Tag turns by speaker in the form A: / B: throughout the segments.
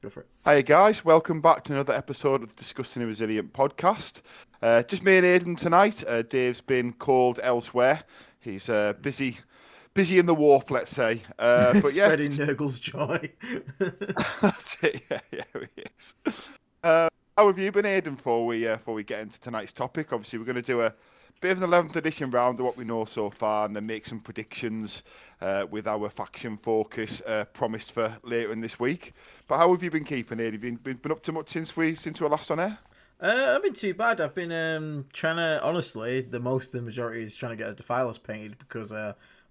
A: Go for it.
B: Hi guys, welcome back to another episode of the Discussing a Resilient podcast. Just me and Aidan tonight. Dave's been called elsewhere. He's busy in the warp, let's say. But yeah,
A: Spreading Nurgle's joy.
B: that's it. Yeah, he is. How have you been, Aidan? Before we get into tonight's topic, obviously we're going to do a bit of an 11th edition round of what we know so far, and then make some predictions with our faction focus promised for later in this week. But how have you been keeping it? Have you been up to much since we were last on air?
A: I've been too bad. I've been trying to, honestly, the majority is trying to get the defilers painted because,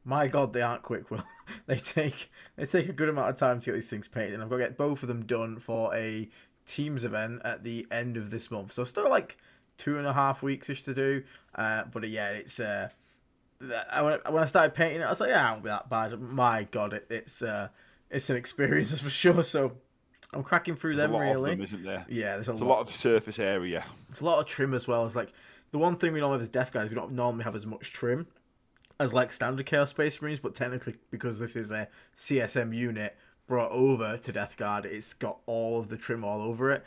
A: my God, they aren't quick. Well, they take a good amount of time to get these things painted, and I've got to get both of them done for a Teams event at the end of this month. So still like 2.5 weeks ish to do. But yeah, it's when I started painting it, I was like, yeah, it won't be that bad. My God, it's an experience that's for sure. So I'm cracking through
B: There's a
A: them
B: lot
A: really.
B: of them, isn't there?
A: Yeah, there's
B: There's a lot of surface area.
A: It's a lot of trim as well. It's like the one thing we normally have as Death Guys, we don't normally have as much trim as like standard Chaos Space Marines, but technically because this is a CSM unit brought over to Death Guard, it's got all of the trim all over it,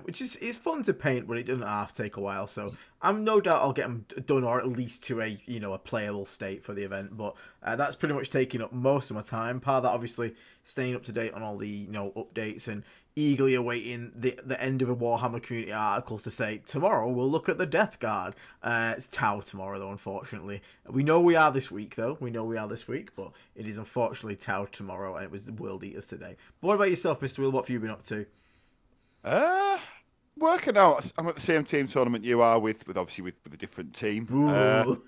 A: which is fun to paint, but it doesn't have to take a while. So I'm no doubt I'll get them done, or at least to a playable state for the event. But that's pretty much taking up most of my time. Part of that, obviously, staying up to date on all the updates and eagerly awaiting the end of a Warhammer community articles to say tomorrow we'll look at the Death Guard. It's Tau tomorrow though, unfortunately. We know we are this week though. But it is unfortunately Tau tomorrow, and it was the World Eaters today. But what about yourself, Mr. Will? What have you been up to?
B: Working out. I'm at the same team tournament you are with a different team.
A: Ooh.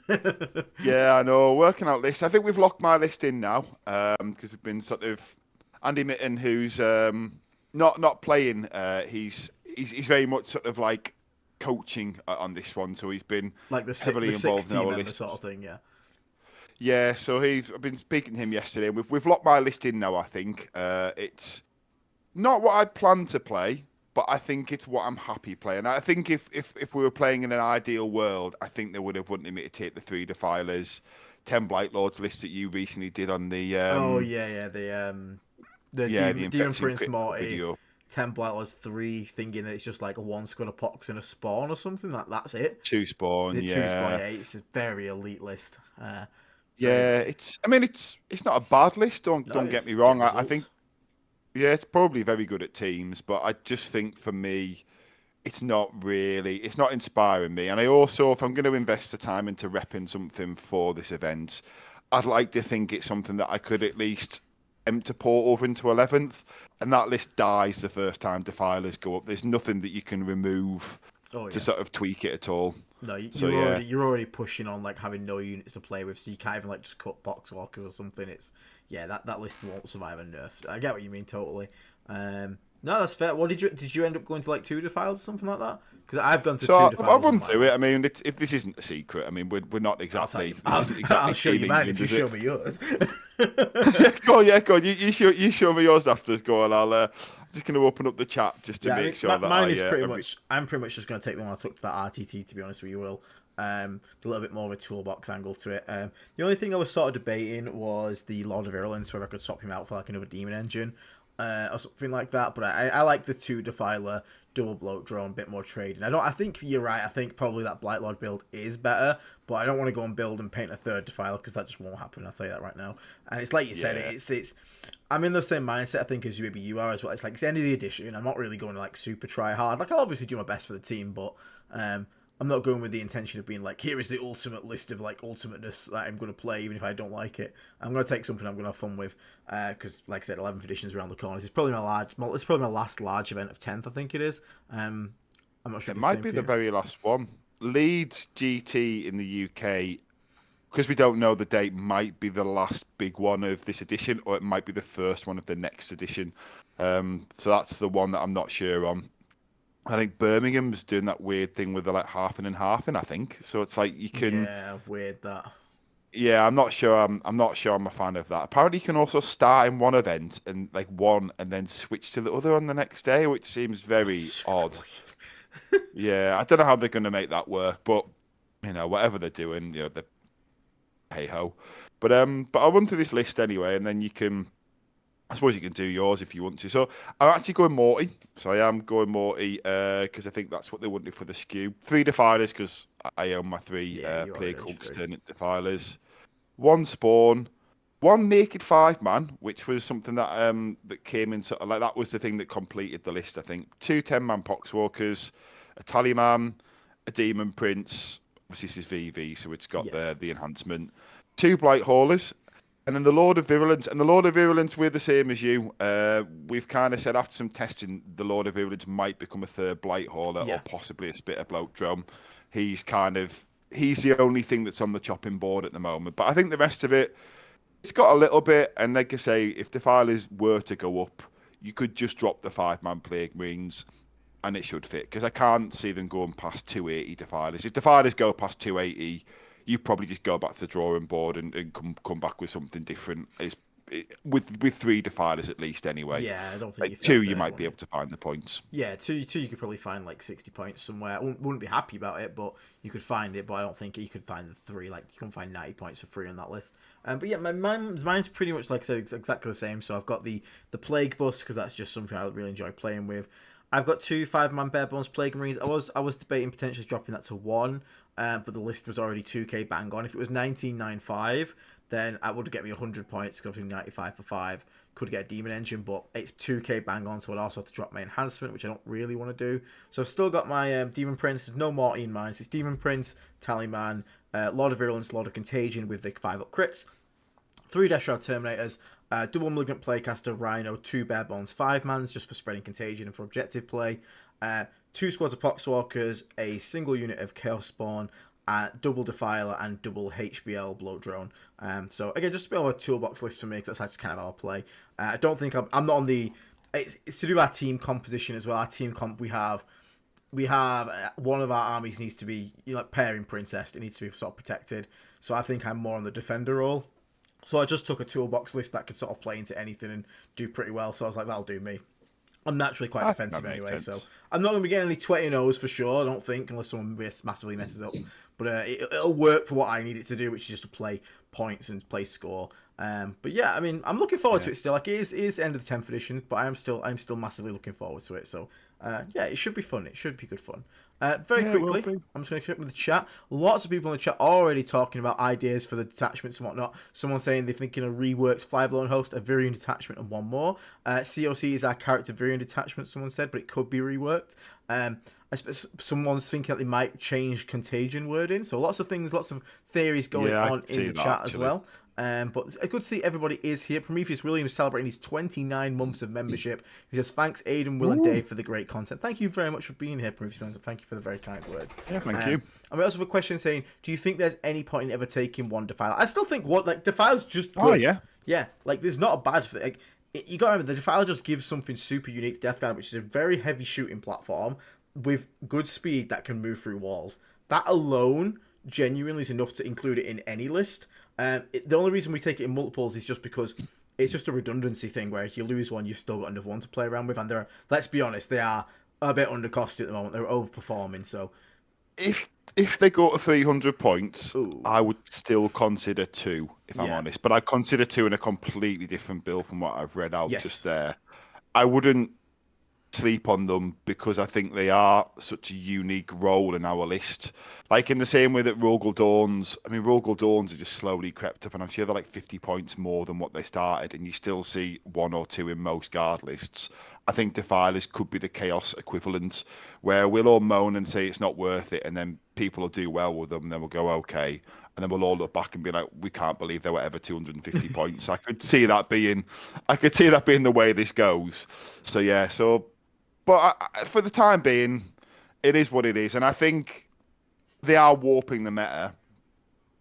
B: Yeah, I know. Working out lists. I think we've locked my list in now because we've been sort of Andy Mitten, who's not playing. He's very much sort of like coaching on this one, so he's been
A: Like the
B: heavily involved in our list
A: sort of thing, yeah.
B: Yeah, so I've been speaking to him yesterday, and we've locked my list in now. I think it's not what I'd planned to play, but I think it's what I'm happy playing. I think if we were playing in an ideal world, I think they would have wanted me to take the 3 Defilers, 10 Blight Lords list that you recently did on the
A: the Demon Prince Morty
B: video.
A: 10 Blight Lords 3, thinking that it's just like a 1 squad of pox and a spawn or something. That's it.
B: 2 spawn,
A: The
B: yeah.
A: 2 spawn, yeah. It's a very elite list.
B: Yeah, it's not a bad list. Don't get me wrong. I think it's probably very good at teams, but I just think for me, it's not inspiring me. And I also, if I'm going to invest the time into repping something for this event, I'd like to think it's something that I could at least to port over into 11th, and that list dies the first time Defilers go up. There's nothing that you can remove to sort of tweak it at all.
A: No, you're already pushing on like having no units to play with, so you can't even like just cut box walkers or something. It's that list won't survive a nerf. I get what you mean totally. No, that's fair. What did you end up going to like 2 Defiles or something like that? Because I've gone to 2 Defiles.
B: I've run through it. I mean, if this isn't a secret, I mean, we're not exactly.
A: I'll show you mine if you show me yours.
B: Go on. You show me yours after. Go on. I'm just going to open up the chat just to make sure that
A: mine is pretty much. I'm pretty much just going to take the one I took to that RTT. To be honest with you, Will. A little bit more of a toolbox angle to it. The only thing I was sort of debating was the Lord of Virulence, whether I could swap him out for like another Demon Engine. Or something like that, but I like the 2 Defiler double bloat drone, bit more trading. I think you're right. I think probably that Blight Lord build is better, but I don't want to go and build and paint a 3rd Defiler because that just won't happen. I'll tell you that right now. And it's like you said, it's I'm in the same mindset I think as maybe you are as well. It's like it's the end of the edition. I'm not really going to like super try hard. Like I'll obviously do my best for the team, but I'm not going with the intention of being like, here is the ultimate list of like ultimateness that I'm going to play, even if I don't like it. I'm going to take something I'm going to have fun with, because like I said, 11th edition is around the corner. It's probably my last large event of 10th, I think it is. I'm not sure.
B: It might be the very last one. Leeds GT in the UK, because we don't know the date, might be the last big one of this edition, or it might be the first one of the next edition. So that's the one that I'm not sure on. I think Birmingham's doing that weird thing with the like halving and halving, I think. So it's like you can.
A: Yeah, weird that.
B: Yeah, I'm not sure. I'm not sure I'm a fan of that. Apparently, you can also start in one event and then switch to the other on the next day, which seems very odd. Yeah, I don't know how they're going to make that work, but whatever they're doing, the hey ho. But I'll run through this list anyway, and then you can I suppose you can do yours if you want to. So I'm actually going Morty. So I am going Morty because I think that's what they wanted for the skew. 3 Defilers because I own my 3
A: Yeah, you
B: Plague
A: already
B: Hulks,
A: through.
B: Turnip Defilers. 1 Spawn. 1 Naked 5-man, which was something that that came into like that was the thing that completed the list. I think 2 10-man Poxwalkers, a Tallyman, a Demon Prince. Obviously, this is VV, so it's got
A: Yeah.
B: the enhancement. 2 Blight Haulers, and then the Lord of Virulence. And the Lord of Virulence, we're the same as you. We've kind of said after some testing, the Lord of Virulence might become a 3rd Blight Hauler or
A: Yeah.
B: possibly a Spitter Bloat Drum. He's the only thing that's on the chopping board at the moment. But I think the rest of it, it's got a little bit. And like I say, if Defilers were to go up, you could just drop the 5-man Plague Marines and it should fit because I can't see them going past 280 Defilers. If Defilers go past 280, you probably just go back to the drawing board and come back with something different. With 3 Defilers at least anyway.
A: Yeah, I don't think you
B: Like
A: fit a
B: 2, you
A: third
B: might
A: one
B: be
A: in.
B: able to find the points.
A: Yeah, two you could probably find like 60 points somewhere. I wouldn't be happy about it, but you could find it. But I don't think you could find the 3. Like you can find 90 points for free on that list. But yeah, mine's pretty much like I said, it's exactly the same. So I've got the Plague Bus because that's just something I really enjoy playing with. I've got 2 5-man Bare Bones Plague Marines. I was debating potentially dropping that to 1, but the list was already 2k bang on. If it was 1995, then I would get me 100 points because obviously 95 for 5 could get a demon engine, but it's 2k bang on, so I'd also have to drop my enhancement, which I don't really want to do. So I've still got my Demon Prince. There's no Morty in mine, so it's Demon Prince, Tallyman, Lord of Virulence, Lord of Contagion with the 5-up crits, 3 Death Shroud Terminators, double Malignant Playcaster, Rhino, 2 Bare Bones 5-mans just for spreading Contagion and for objective play, 2 squads of Poxwalkers, a single unit of Chaos Spawn, double Defiler and double HBL Bloat Drone. So again, just a bit of a toolbox list for me because that's actually kind of our play. I don't think I'm not on the. It's to do our team composition as well. Our team comp we have one of our armies needs to be like pairing princess. It needs to be sort of protected. So I think I'm more on the defender role. So I just took a toolbox list that could sort of play into anything and do pretty well. So I was like, that'll do me. I'm naturally quite
B: I think that
A: defensive
B: makes
A: anyway, so
B: sense.
A: I'm not going to be getting any 20-0s for sure, I don't think, unless someone massively messes up. But it'll work for what I need it to do, which is just to play points and play score. But yeah, I mean, I'm looking forward to
B: Yeah.
A: it still. Like it is end of the 10th edition, but I'm still massively looking forward to it. So yeah, it should be fun. It should be good fun. Very
B: Yeah, it will
A: quickly,
B: be.
A: I'm just going to check with the chat. Lots of people in the chat already talking about ideas for the detachments and whatnot. Someone saying they're thinking of reworks Flyblown Host, a Virion detachment, and one more. COC is our character Virion detachment, someone said, but it could be reworked. I suppose someone's thinking that they might change contagion wording. So lots of things, lots of theories going
B: Yeah, I
A: on
B: can
A: in
B: see
A: the
B: that
A: chat as
B: actually.
A: well. But it's good to see everybody is here. Prometheus Williams celebrating his 29 months of membership. He says, thanks, Aidan, Will, and
B: Ooh.
A: Dave for the great content. Thank you very much for being here, Prometheus Williams. Thank you for the very kind words.
B: Yeah, thank
A: Um,
B: you.
A: and we also have a question saying, do you think there's any point in ever taking one Defiler? I still think Defiler's just
B: Oh
A: good.
B: yeah.
A: Yeah, like there's not a bad thing. Like, you got to remember, the Defiler just gives something super unique to Death Guard, which is a very heavy shooting platform with good speed that can move through walls. That alone genuinely is enough to include it in any list. The only reason we take it in multiples is just because it's just a redundancy thing where if you lose one, you've still got another one to play around with. And let's be honest, they are a bit undercosted at the moment. They're overperforming. So,
B: If they go to 300 points,
A: ooh,
B: I would still consider 2, if I'm
A: yeah,
B: honest. But I consider 2 in a completely different bill from what I've read out just
A: yes,
B: there. I wouldn't sleep on them because I think they are such a unique role in our list. Like in the same way that Rogal Dawns, I mean, Rogal Dawns have just slowly crept up, and I'm sure they're like 50 points more than what they started, and you still see 1 or 2 in most guard lists. I think Defilers could be the Chaos equivalent, where we'll all moan and say it's not worth it, and then people will do well with them, and then we'll go, okay. And then we'll all look back and be like, we can't believe they were ever 250 points. I could see that being the way this goes. So yeah, but for the time being, it is what it is, and I think they are warping the meta.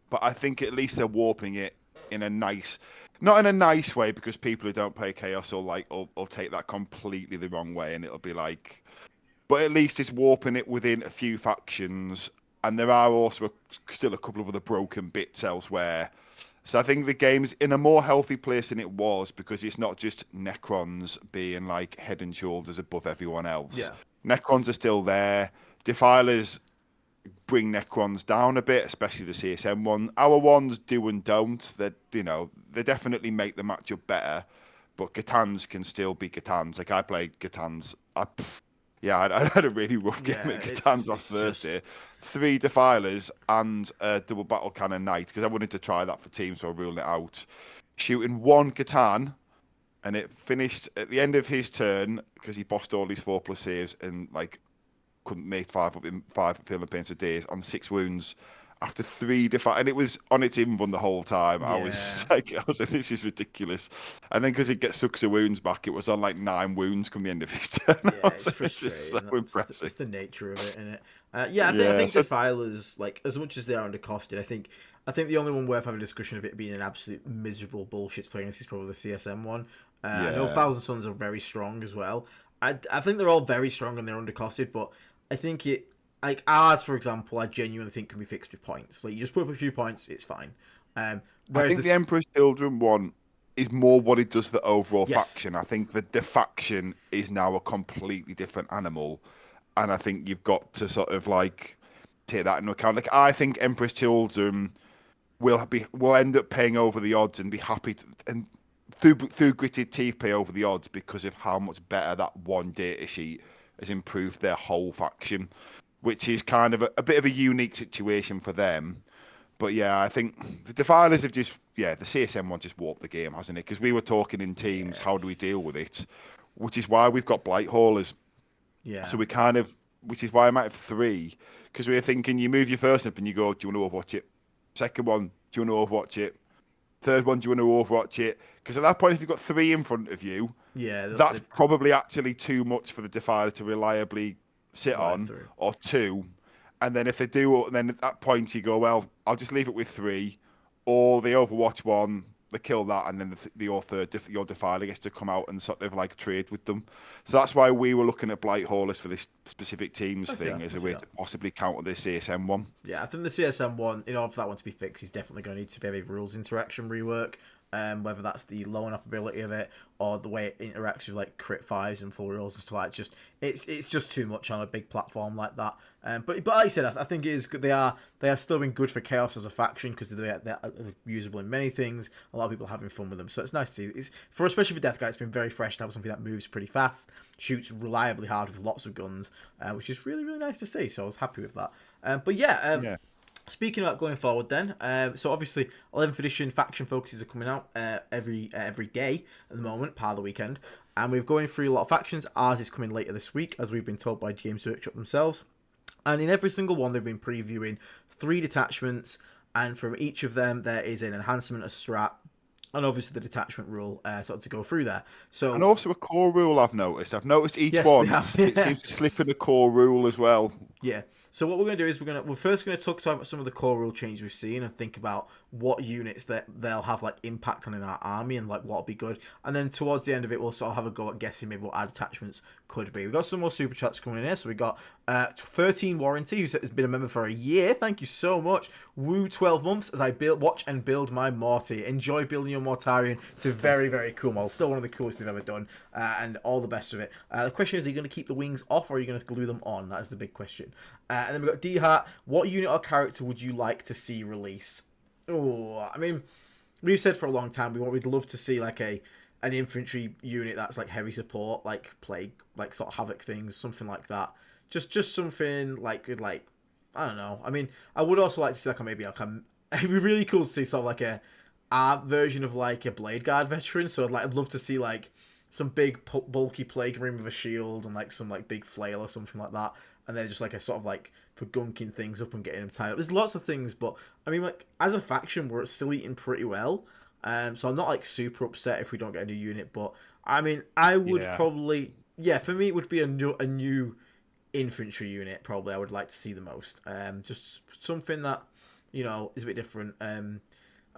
B: But I think at least they're warping it in a nice, not in a nice way, because people who don't play Chaos will take that completely the wrong way, and it'll be like. But at least it's warping it within a few factions, and there are also still a couple of other broken bits elsewhere. So I think the game's in a more healthy place than it was because it's not just Necrons being like head and shoulders above everyone else.
A: yeah.
B: Necrons are still there. Defilers bring Necrons down a bit, especially the CSM one. Our ones do and don't. They definitely make the matchup better. but Gatans can still be Gatans. Like I played Gatans. I had a really rough game
A: Yeah,
B: at Gatans last
A: it's just
B: Thursday. 3 Defilers and a double battle cannon knight, because I wanted to try that for teams, so I ruled it out. Shooting 1 Catan, and it finished at the end of his turn because he bossed all his 4+ saves and like couldn't make 5 up in 5 feeling pains for days on 6 wounds after 3 and it was on its invuln the whole time. I was
A: yeah.
B: like, this is ridiculous. And then because he gets sucks of wounds back, it was on like 9 wounds come the end of his turn.
A: Yeah,
B: I was
A: it's
B: like, this is so
A: frustrating. It's
B: impressive.
A: the nature of it, isn't it? Yeah, I
B: Yeah,
A: think
B: so
A: Defilers, like as much as they are undercosted, I think the only one worth having a discussion of it being an absolute miserable bullshit to play against is probably the CSM one. I know
B: yeah,
A: Thousand Suns are very strong as well. I think they're all very strong and they're undercosted, but I think it like ours, for example, I genuinely think can be fixed with points. Like you just put up a few points, it's fine.
B: I
A: Whereas
B: think the
A: this,
B: Emperor's Children one is more what it does for the overall
A: yes,
B: faction. I think the defaction is now a completely different animal, and I think you've got to sort of like take that into account. Like I think Emperor's Children will end up paying over the odds and be happy to, and through gritted teeth pay over the odds because of how much better that one data sheet has improved their whole faction, which is kind of a bit of a unique situation for them. But yeah, I think the Defilers have the CSM one just warped the game, hasn't it? Because we were talking in teams, how do we deal
A: yes,
B: with it? Which is why we've got Blight Haulers.
A: yeah,
B: So we kind of, which is why I might have 3, because we were thinking you move your first up and you go, do you want to overwatch it? Second one, do you want to overwatch it? Third one, do you want to overwatch it? Because at that point, if you've got 3 in front of you,
A: yeah.
B: that's probably actually too much for the Defiler to reliably sit
A: Survive
B: on,
A: through.
B: or 2. And then if they do, then at that point you go, well, I'll just leave it with 3, or they overwatch one, they kill that, and then your Defiler gets to come out and sort of like trade with them. So that's why we were looking at Blight Haulers for this specific teams
A: Okay,
B: thing
A: I
B: as
A: can
B: a
A: see
B: way
A: that.
B: to possibly counter this ASM one.
A: Yeah, I think the CSM one, in order for that one to be fixed, is definitely going to need to be a rules interaction rework. Whether that's the lowering up ability of it or the way it interacts with like crit fives and full rolls and stuff like that. It's just too much on a big platform like that. But like I said, I think it is good. They are still been good for Chaos as a faction because they're usable in many things. A lot of people are having fun with them, so it's nice to see. It's for especially for Death Guy, it's been very fresh to have something that moves pretty fast, shoots reliably hard with lots of guns, which is really nice to see. So I was happy with that. But yeah.
B: Yeah.
A: Speaking about going forward, then, so obviously 11th edition faction focuses are coming out every day at the moment, part of the weekend, and we're going through a lot of factions. Ours is coming later this week, as we've been told by Games Workshop themselves. And in every single one, they've been previewing 3 detachments, and from each of them, there is an enhancement, a strat, and obviously the detachment rule sort of to go through there.
B: And
A: So
B: also a core rule I've noticed. I've noticed each
A: yes, they
B: one,
A: have.
B: it
A: Yeah.
B: seems to slip in a core rule as well.
A: Yeah. So what we're going to do is we're first going to talk about some of the core rule changes we've seen and think about what units that they'll have like impact on in our army and like what'll be good. And then towards the end of it, we'll sort of have a go at guessing maybe what our detachments could be. We've got some more super chats coming in here. So we got 13 Warranty, who has been a member for a year. Thank you so much. Woo 12 months as I watch and build my Morty. Enjoy building your Mortarion. It's a very cool model. Still one of the coolest they've ever done. And all the best of it. The question is, are you going to keep the wings off or are you going to glue them on? That is the big question. And then we've got D-Hart. What unit or character would you like to see release? Oh, I mean, we've said for a long time we'd love to see like an infantry unit that's like heavy support, like plague, like sort of havoc things, something like that. Just something like I don't know. I mean, I would also like to see like maybe like it'd be really cool to see sort of like a art version of like a Blade Guard veteran. So I'd love to see like some big bulky plague marine with a shield and like some like big flail or something like that. And they're just like a sort of like for gunking things up and getting them tied up. There's lots of things, but I mean, like as a faction, we're still eating pretty well. So I'm not like super upset if we don't get a new unit. But I mean, I would
B: Yeah.
A: probably, yeah, for me it would be a new infantry unit. Probably I would like to see the most. Just something that is a bit different. I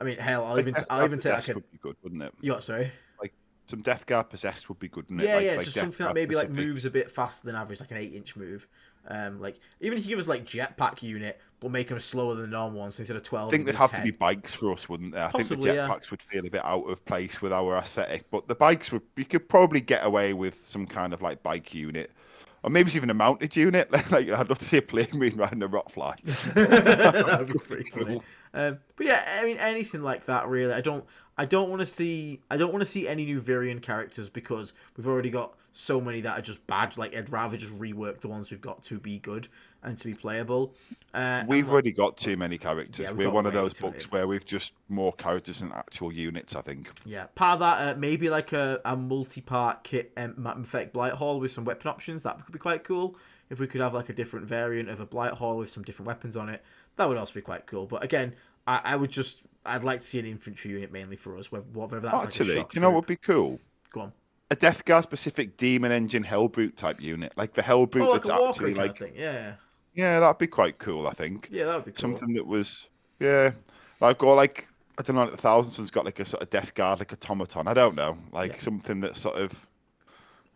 A: mean, hell,
B: Like Death
A: I'll
B: Guard
A: even take like
B: Possessed
A: a
B: would be good, wouldn't it?
A: sorry.
B: Like some Death Guard Possessed would be good, wouldn't it?
A: Yeah,
B: Like
A: just
B: Death
A: something that
B: Guard
A: maybe like
B: specific.
A: moves a bit faster than average, like an 8-inch move. Like even if you give us like jetpack unit, but make them slower than the normal ones, so instead of
B: I
A: 12,
B: think
A: give
B: there'd
A: me
B: have to be
A: 10.
B: bikes for us, wouldn't there? I think the
A: Possibly, yeah.
B: jetpacks would feel a bit out of place with our aesthetic, but the bikes would. We could probably get away with some kind of like bike unit, or maybe it's even a mounted unit. Like I'd love to see a plane marine riding a rockfly.
A: That'd be pretty funny.
B: Cool.
A: But yeah, I mean anything like that really. I don't want to see any new variant characters because we've already got so many that are just bad. Like I'd rather just rework the ones we've got to be good and to be playable. And
B: We've already got too many
A: yeah,
B: characters.
A: we've
B: We're
A: got
B: one of
A: way
B: those
A: too many.
B: books where we've just more characters than actual units, I think.
A: Yeah, part of that maybe like a multi-part kit effect Blight Hall with some weapon options. That could be quite cool. If we could have like a different variant of a Blight Hall with some different weapons on it, that would also be quite cool. But again, I'd like to see an infantry unit mainly for us, whether that's like a
B: Actually, do
A: shock
B: you know what
A: troop.
B: would be cool?
A: Go on.
B: A Death Guard specific Demon Engine Hellbrute type unit. Like the Hellbrute
A: Oh, like
B: that's
A: a Walker
B: actually
A: kind of
B: like,
A: thing. Yeah,
B: yeah, that'd be quite cool, I think.
A: yeah, that would be cool.
B: Something that was, yeah, like, or like, I don't know, like the Thousand Sons got like a sort of Death Guard, like automaton. I don't know.
A: Yeah.
B: Like something that sort of,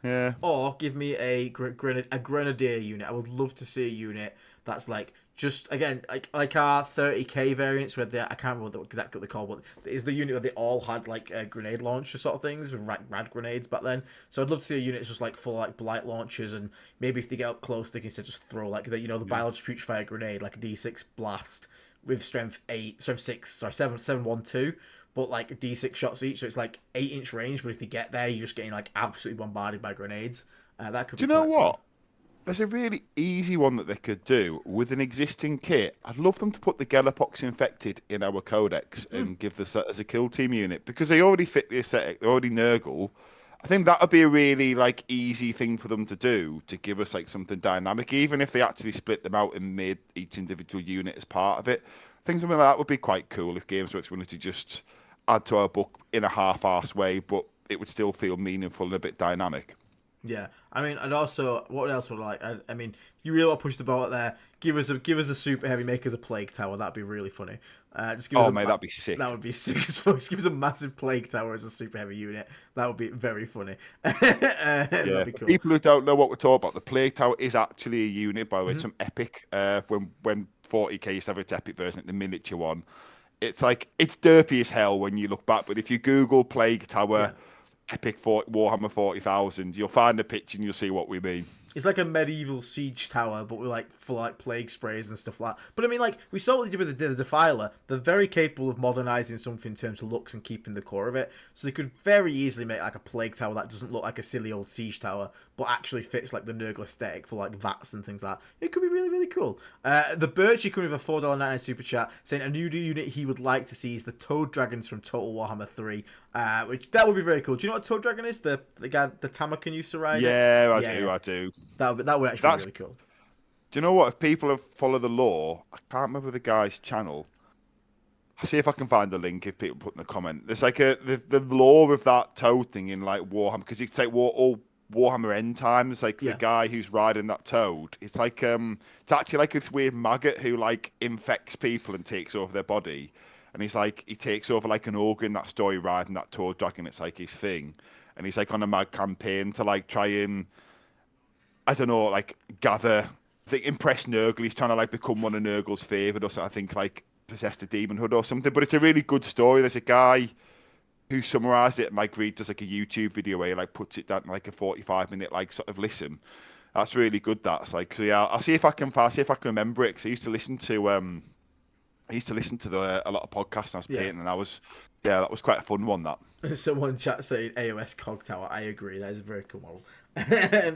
B: yeah.
A: Or give me a grenadier unit. I would love to see a unit that's like just again like our 30k variants where I can't remember exactly what they call, but it's the unit where they all had like grenade launcher sort of things with rad grenades back then. So I'd love to see a unit that's just like full like blight launchers, and maybe if they get up close they can instead just throw like the the
B: Yeah.
A: biological putrefire grenade like a D6 blast with strength 6, sorry 7, 7, 1, 2, but like D6 shots each, so it's like 8-inch range. But if you get there, you're just getting like absolutely bombarded by grenades. That could
B: Do
A: be
B: you know
A: quite fun.
B: what? There's a really easy one that they could do with an existing kit. I'd love them to put the Galapox Infected in our Codex and give this as a kill team unit because they already fit the aesthetic. They already Nurgle. I think that would be a really like easy thing for them to do to give us like something dynamic, even if they actually split them out and made each individual unit as part of it. I think something like that would be quite cool if Games Workshop wanted to just add to our book in a half-assed way, but it would still feel meaningful and a bit dynamic.
A: Yeah, I mean, I'd also what else would I like? I mean, you really want to push the boat there. Give us a super heavy, make us a plague tower. That'd be really funny. Just give us
B: Oh mate, that'd be
A: that
B: sick.
A: would be sick as fuck. Just give us a massive plague tower as a super heavy unit. That would be very funny.
B: Yeah,
A: That'd be
B: for
A: cool.
B: people who don't know what we're talking about, the Plague Tower is actually a unit, by the way. It's
A: Hmm.
B: some epic. When 40k used to have its epic version, the miniature one, it's like it's derpy as hell when you look back. But if you Google Plague Tower
A: Yeah.
B: epic Warhammer 40,000, you'll find a picture and you'll see what we mean.
A: It's like a medieval siege tower, but with like full like plague sprays and stuff like that. But I mean, like we saw what they did with the Defiler. They're very capable of modernizing something in terms of looks and keeping the core of it. So they could very easily make like a plague tower that doesn't look like a silly old siege tower, but actually fits like the Nurgle aesthetic for like vats and things like that. It could be really really cool. The Birchie coming with a $4.99 super chat saying a new unit he would like to see is the Toad Dragons from Total Warhammer 3. Which that would be very cool. Do you know what a Toad Dragon is? The guy the Tamakan used to ride it.
B: Yeah, I
A: Yeah,
B: do.
A: yeah.
B: I do.
A: That would actually be
B: That's.
A: really cool.
B: Do you know what? If people have follow the law, I can't remember the guy's channel. I'll see if I can find the link if people put in the comment. There's like the lore of that toad thing in like Warhammer because you take all Warhammer End Times, like the
A: Yeah.
B: guy who's riding that toad. It's like it's actually like this weird maggot who like infects people and takes over their body. And he's like he takes over like an ogre in that story riding that toad dragon. It's like his thing. And he's like on a mad campaign to like try and I don't know, like gather, I think impress Nurgle. He's trying to like become one of Nurgle's favourite or something. I think like possessed a demonhood or something. But it's a really good story. There's a guy who summarised it and like Reed does like a YouTube video where he like puts it down in like a 45-minute like sort of listen. That's really good. That's like so yeah. I'll see if I can remember it because I used to listen to a lot of podcasts when I was
A: Yeah.
B: painting and that was quite a fun one that.
A: Someone in chat saying AOS Cog Tower. I agree. That is a very cool model.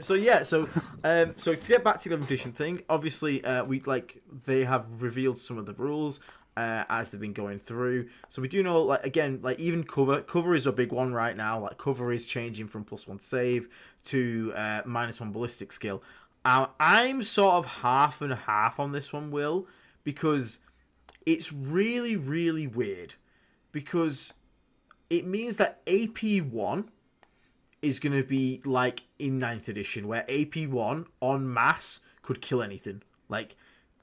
A: So to get back to the 11th edition thing, obviously they have revealed some of the rules as they've been going through. So we do know like again like even cover is a big one right now. Like cover is changing from +1 save to -1 ballistic skill. I'm sort of half and half on this one, Will, because it's really really weird because it means that AP1 is going to be like in 9th edition, where AP1 en masse could kill anything. Like,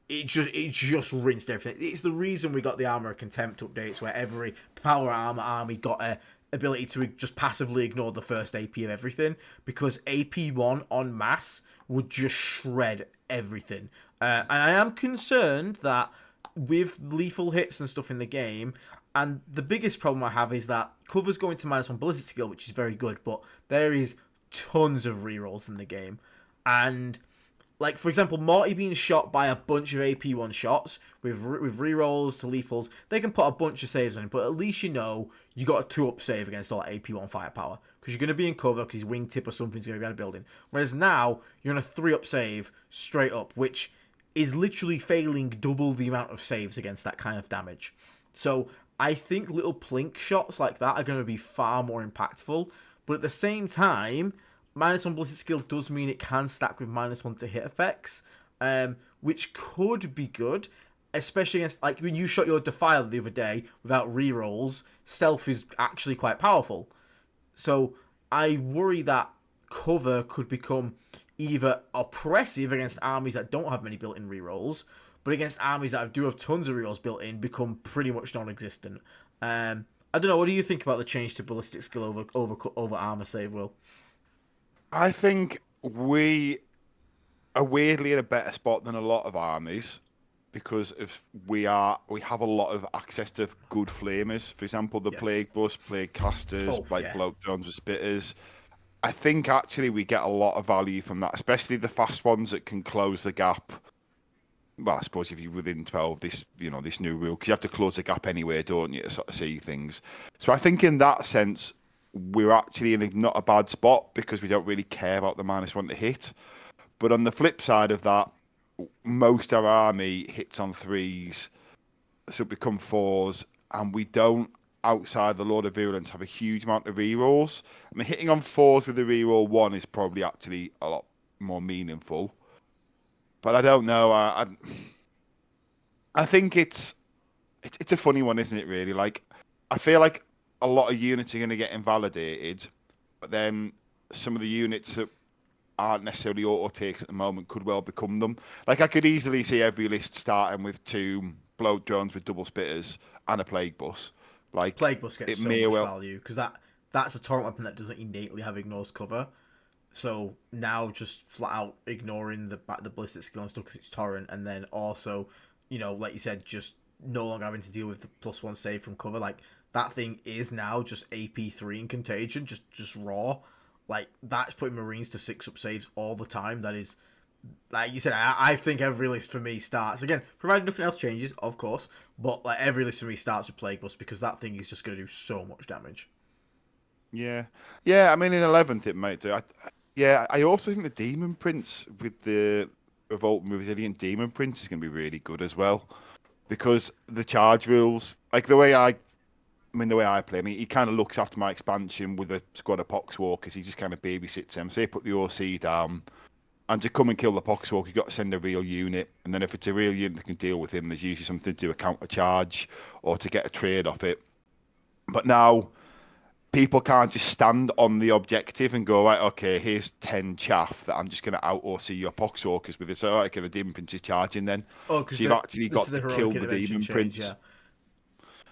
A: it just rinsed everything. It's the reason we got the Armor of Contempt updates, where every Power Armor army got a ability to just passively ignore the first AP of everything, because AP1 en masse would just shred everything. And I am concerned that with lethal hits and stuff in the game, and the biggest problem I have is that cover's going to -1 ballistic skill, which is very good, but there is tons of rerolls in the game. And like, for example, Morty being shot by a bunch of AP1 shots with rerolls to lethals, they can put a bunch of saves on him, but at least you know you got a 2-up save against all that AP1 firepower. Because you're going to be in cover because his wingtip or something's going to be on a building. Whereas now, you're on a 3-up save straight up, which is literally failing double the amount of saves against that kind of damage. So I think little plink shots like that are going to be far more impactful. But at the same time, -1 ballistic skill does mean it can stack with -1 to hit effects, which could be good, especially against, like, when you shot your Defiler the other day without rerolls, stealth is actually quite powerful. So I worry that cover could become either oppressive against armies that don't have many built-in rerolls, but against armies that do have tons of rerolls built in, become pretty much non-existent. I don't know. What do you think about the change to ballistic skill over armor save, Will?
B: I think we are weirdly in a better spot than a lot of armies because we have a lot of access to good flamers. For example, the
A: Yes.
B: plague bus, plague casters,
A: Yeah.
B: bloat drones with spitters. I think actually we get a lot of value from that, especially the fast ones that can close the gap. Well, I suppose if you're within 12, this new rule, because you have to close the gap anyway, don't you, to sort of see things. So I think in that sense, we're actually in not a bad spot because we don't really care about the -1 to hit. But on the flip side of that, most of our army hits on 3s, so it become 4s, and we don't, outside the Lord of Virulence, have a huge amount of rerolls. I mean, hitting on 4s with a reroll 1 is probably actually a lot more meaningful. But I don't know. I think it's a funny one, isn't it? Really, like I feel like a lot of units are going to get invalidated, but then some of the units that aren't necessarily auto takes at the moment could well become them. Like I could easily see every list starting with 2 bloat drones with double spitters and a plague bus. Like
A: Plague Bus gets
B: it
A: so
B: may
A: much
B: well.
A: value because that's a torrent weapon that doesn't innately have ignores cover. So now just flat out ignoring the ballistic skill and stuff because it's torrent, and then also, like you said, just no longer having to deal with the +1 save from cover. Like that thing is now just AP3 in contagion, just raw. Like that's putting Marines to 6-up saves all the time. That is, like you said, I think every list for me starts again, provided nothing else changes, of course. But like every list for me starts with Plague Bus because that thing is just going to do so much damage.
B: Yeah, yeah. I mean, in 11th it might do. I also think the Demon Prince with the Revolt and Resilient Demon Prince is going to be really good as well because the charge rules, like the way I play, I mean, he kind of looks after my expansion with a squad of Poxwalkers. He just kind of babysits them. So they put the OC down, and to come and kill the Poxwalker, you've got to send a real unit. And then if it's a real unit that can deal with him, there's usually something to do a counter charge or to get a trade off it. But now people can't just stand on the objective and go, right, okay, here's 10 chaff that I'm just going to out OC your Poxwalkers with it. So, okay, the Demon Prince is charging then.
A: Oh, because
B: So you've actually
A: this
B: got
A: is the
B: to kill
A: heroic
B: the
A: intervention
B: Demon
A: change,
B: Prince.
A: yeah.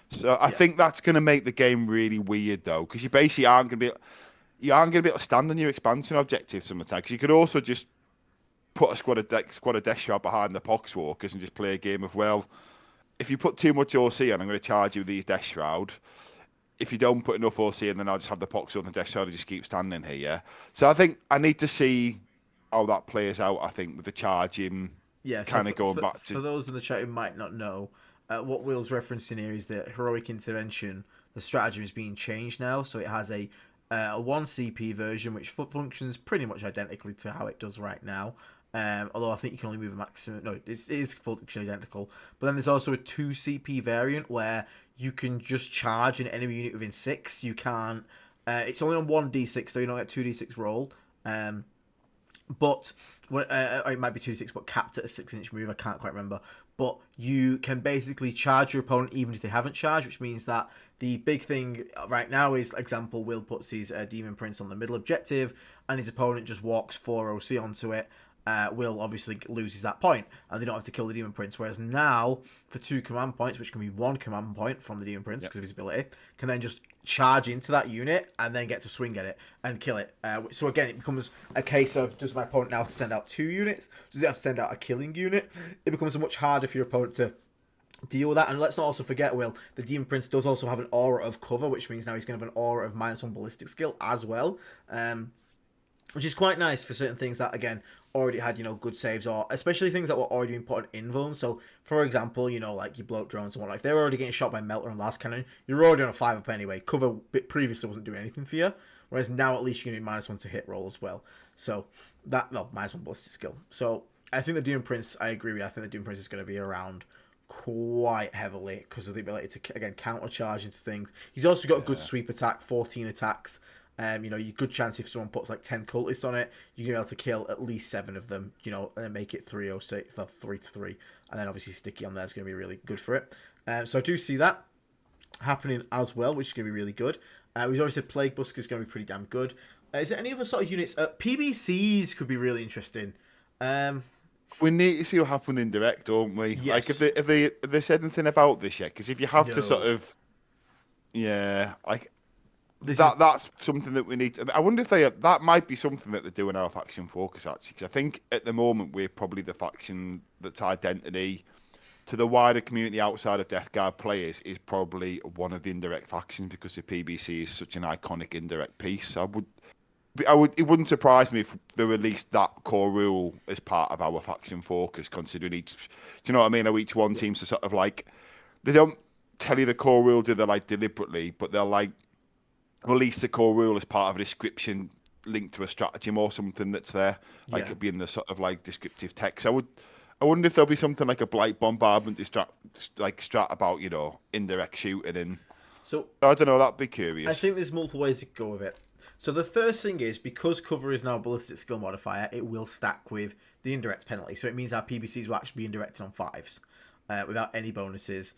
B: So I think that's going to make the game really weird though, because you basically aren't going to be able to stand on your expansion objective sometimes. Because you could also just put a squad of Death Shroud behind the Poxwalkers and just play a game of, well, if you put too much OC on, I'm going to charge you with these Death Shroud. If you don't put enough OC in, then I'll just have the Poxwalker and the Death Shroud and just keep standing here. Yeah. So I think I need to see how that plays out. I think with the charging,
A: Yeah, so
B: kind of going back
A: for
B: to.
A: those in the chat who might not know, what Will's referencing here is that heroic intervention, the strategy is being changed now, so it has a 1 CP version which functions pretty much identically to how it does right now. Although I think you can only move a maximum. No, it is functionally identical. But then there's also a 2 CP variant where you can just charge an enemy unit within 6. You can't. It's only on 1d6, so you don't get 2d6 roll. But it might be 2d6, but capped at a 6-inch move. I can't quite remember. But you can basically charge your opponent even if they haven't charged, which means that the big thing right now is, example, Will puts his Demon Prince on the middle objective, and his opponent just walks 4 OC onto it. Will obviously loses that point, and they don't have to kill the Demon Prince. Whereas now, for 2 command points, which can be 1 command point from the Demon Prince because of his ability, can then just charge into that unit and then get to swing at it and kill it. So again, it becomes a case of, does my opponent now have to send out 2 units? Does it have to send out a killing unit? It becomes much harder for your opponent to deal with that. And let's not also forget, Will, the Demon Prince does also have an aura of cover, which means now he's going to have an aura of -1 ballistic skill as well. which is quite nice for certain things that again already had good saves, or especially things that were already being put on invuln. So for example, like your bloat drones and whatnot, if they were already getting shot by melter and last cannon, you're already on a 5-up anyway. Cover bit previously wasn't doing anything for you, whereas now at least you're gonna be -1 to hit roll as well. So that, well, -1 ballistic skill. So I think the Doom Prince, I agree with you. I think the Doom Prince is going to be around quite heavily because of the ability to again counter charge into things. He's also got a good sweep attack, 14 attacks. You good chance if someone puts like 10 cultists on it, you're gonna be able to kill at least 7 of them. And then make it 306 for 3-3, and then obviously sticky on there is gonna be really good for it. So I do see that happening as well, which is gonna be really good. We've already said Plague Busker is gonna be pretty damn good. Is there any other sort of units? PBCs could be really interesting.
B: We need to see what happened in direct, don't we?
A: Yes.
B: Like, if they said anything about this yet? Because if you have to sort of, like that's something that we need to. I wonder if that might be something that they do in our faction focus actually. Because I think at the moment we're probably the faction that's identity to the wider community outside of Death Guard players is probably one of the indirect factions because the PBC is such an iconic indirect piece. It wouldn't surprise me if they released that core rule as part of our faction focus, considering do you know what I mean? How each one seems to sort of like, they don't tell you the core rule, do they, like deliberately, but they'll like release the core rule as part of a description linked to a stratagem or something that's there, like it being the sort of like descriptive text. I wonder if there'll be something like a blight bombardment strat about indirect shooting, and
A: so
B: I don't know. That'd be curious.
A: I think there's multiple ways to go with it. So the first thing is, because cover is now a ballistic skill modifier, it will stack with the indirect penalty. So it means our PBCs will actually be indirected on 5s without any bonuses.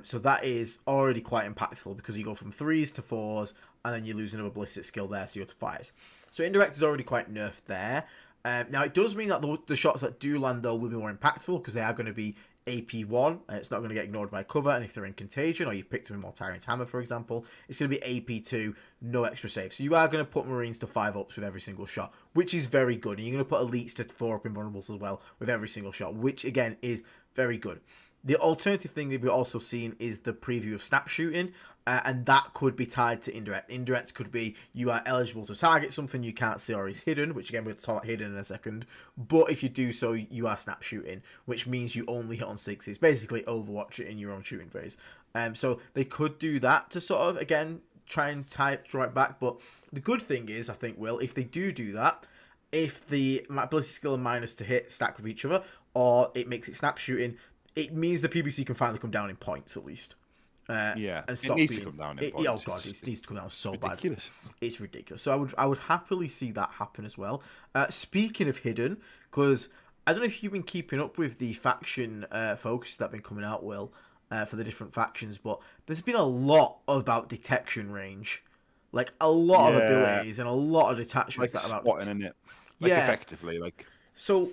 A: So that is already quite impactful because you go from 3s to 4s and then you lose another ballistic skill there, so you're to 5s. So indirect is already quite nerfed there. Now it does mean that the shots that do land though will be more impactful because they are going to be AP1 and it's not going to get ignored by cover, and if they're in contagion or you've picked them in Mortarian's Hammer for example, it's going to be AP2, no extra save. So you are going to put Marines to 5-ups with every single shot, which is very good, and you're going to put Elites to 4-up invulnerables as well with every single shot, which again is very good. The alternative thing that we've also seen is the preview of snap shooting, and that could be tied to indirect. Indirect could be you are eligible to target something you can't see or is hidden, which again we'll talk about hidden in a second. But if you do so, you are snap shooting, which means you only hit on 6s. Basically Overwatch it in your own shooting phase. So they could do that to sort of, again, try and tie it right back. But the good thing is, I think, Will, if they do that, if the ballistic skill and minus to hit stack with each other, or it makes it snap shooting, it means the PBC can finally come down in points at least.
B: And stop
A: it
B: needs to come down in points.
A: Oh god, it needs to come down so
B: ridiculous.
A: bad. It's ridiculous. So I would happily see that happen as well. Speaking of hidden, because I don't know if you've been keeping up with the faction focus that have been coming out, Will, for the different factions, but there's been a lot about detection range, like a lot of abilities and a lot of detachments
B: like
A: that are about
B: spotting in it, like effectively, like.
A: So,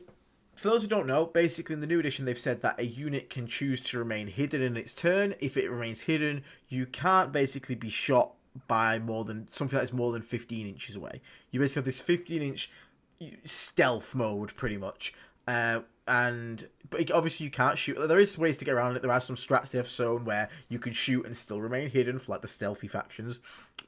A: for those who don't know, basically in the new edition they've said that a unit can choose to remain hidden in its turn. If it remains hidden, you can't basically be shot by something that's more than 15 inches away. You basically have this 15-inch stealth mode, pretty much. But obviously you can't shoot. There is ways to get around it. There are some strats they have shown where you can shoot and still remain hidden for like the stealthy factions.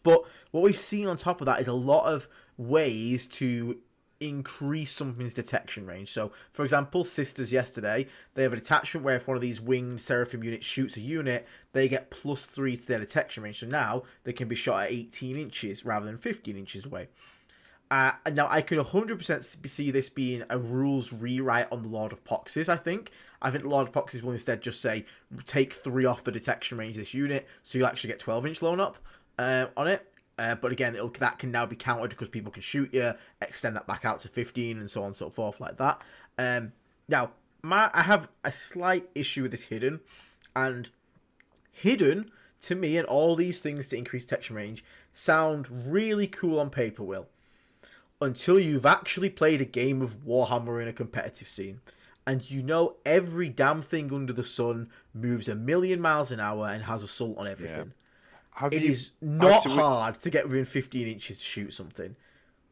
A: But what we've seen on top of that is a lot of ways to increase something's detection range. So, for example, Sisters yesterday, they have a detachment where if one of these winged Seraphim units shoots a unit, they get +3 to their detection range. So now they can be shot at 18 inches rather than 15 inches away. Now, I can 100% see this being a rules rewrite on the Lord of Poxes, I think. I think the Lord of Poxes will instead just say, take 3 off the detection range of this unit, so you'll actually get 12-inch loan up on it. But again, that can now be countered because people can shoot you, extend that back out to 15, and so on and so forth like that. Now, I have a slight issue with this hidden, and hidden, to me, and all these things to increase detection range, sound really cool on paper, Will, until you've actually played a game of Warhammer in a competitive scene. And you know every damn thing under the sun moves 1,000,000 miles an hour and has assault on everything. It is not hard to get within 15 inches to shoot something.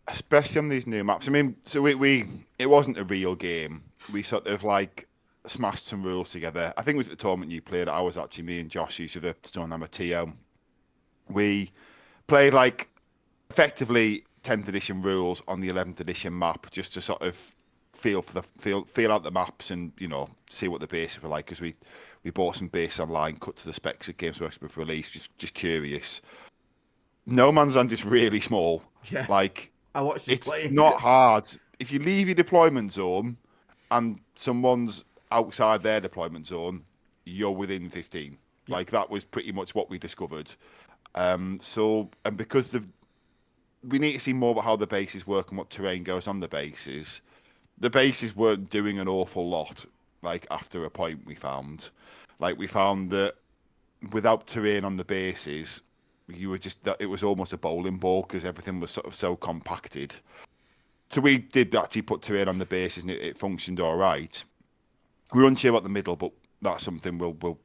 B: Especially on these new maps. I mean, so it wasn't a real game. We sort of like smashed some rules together. I think it was at the tournament you played. I was actually, me and Josh, used to the Stonehammer TO. We played like effectively 10th edition rules on the 11th edition map, just to sort of feel out the maps and see what the bases were like, because we bought some base online, cut to the specs of Games Workshop with release, just curious. No Man's Land is really small.
A: Yeah.
B: Like,
A: I watched this
B: it's
A: play.
B: not hard. If you leave your deployment zone and someone's outside their deployment zone, you're within 15. Yeah. Like, that was pretty much what we discovered. And because we need to see more about how the bases work and what terrain goes on the bases. The bases weren't doing an awful lot. Like, after a point, we found that without terrain on the bases, it was almost a bowling ball, because everything was sort of so compacted. So we did actually put terrain on the bases, and it functioned all right. We're unsure about the middle, but that's something we'll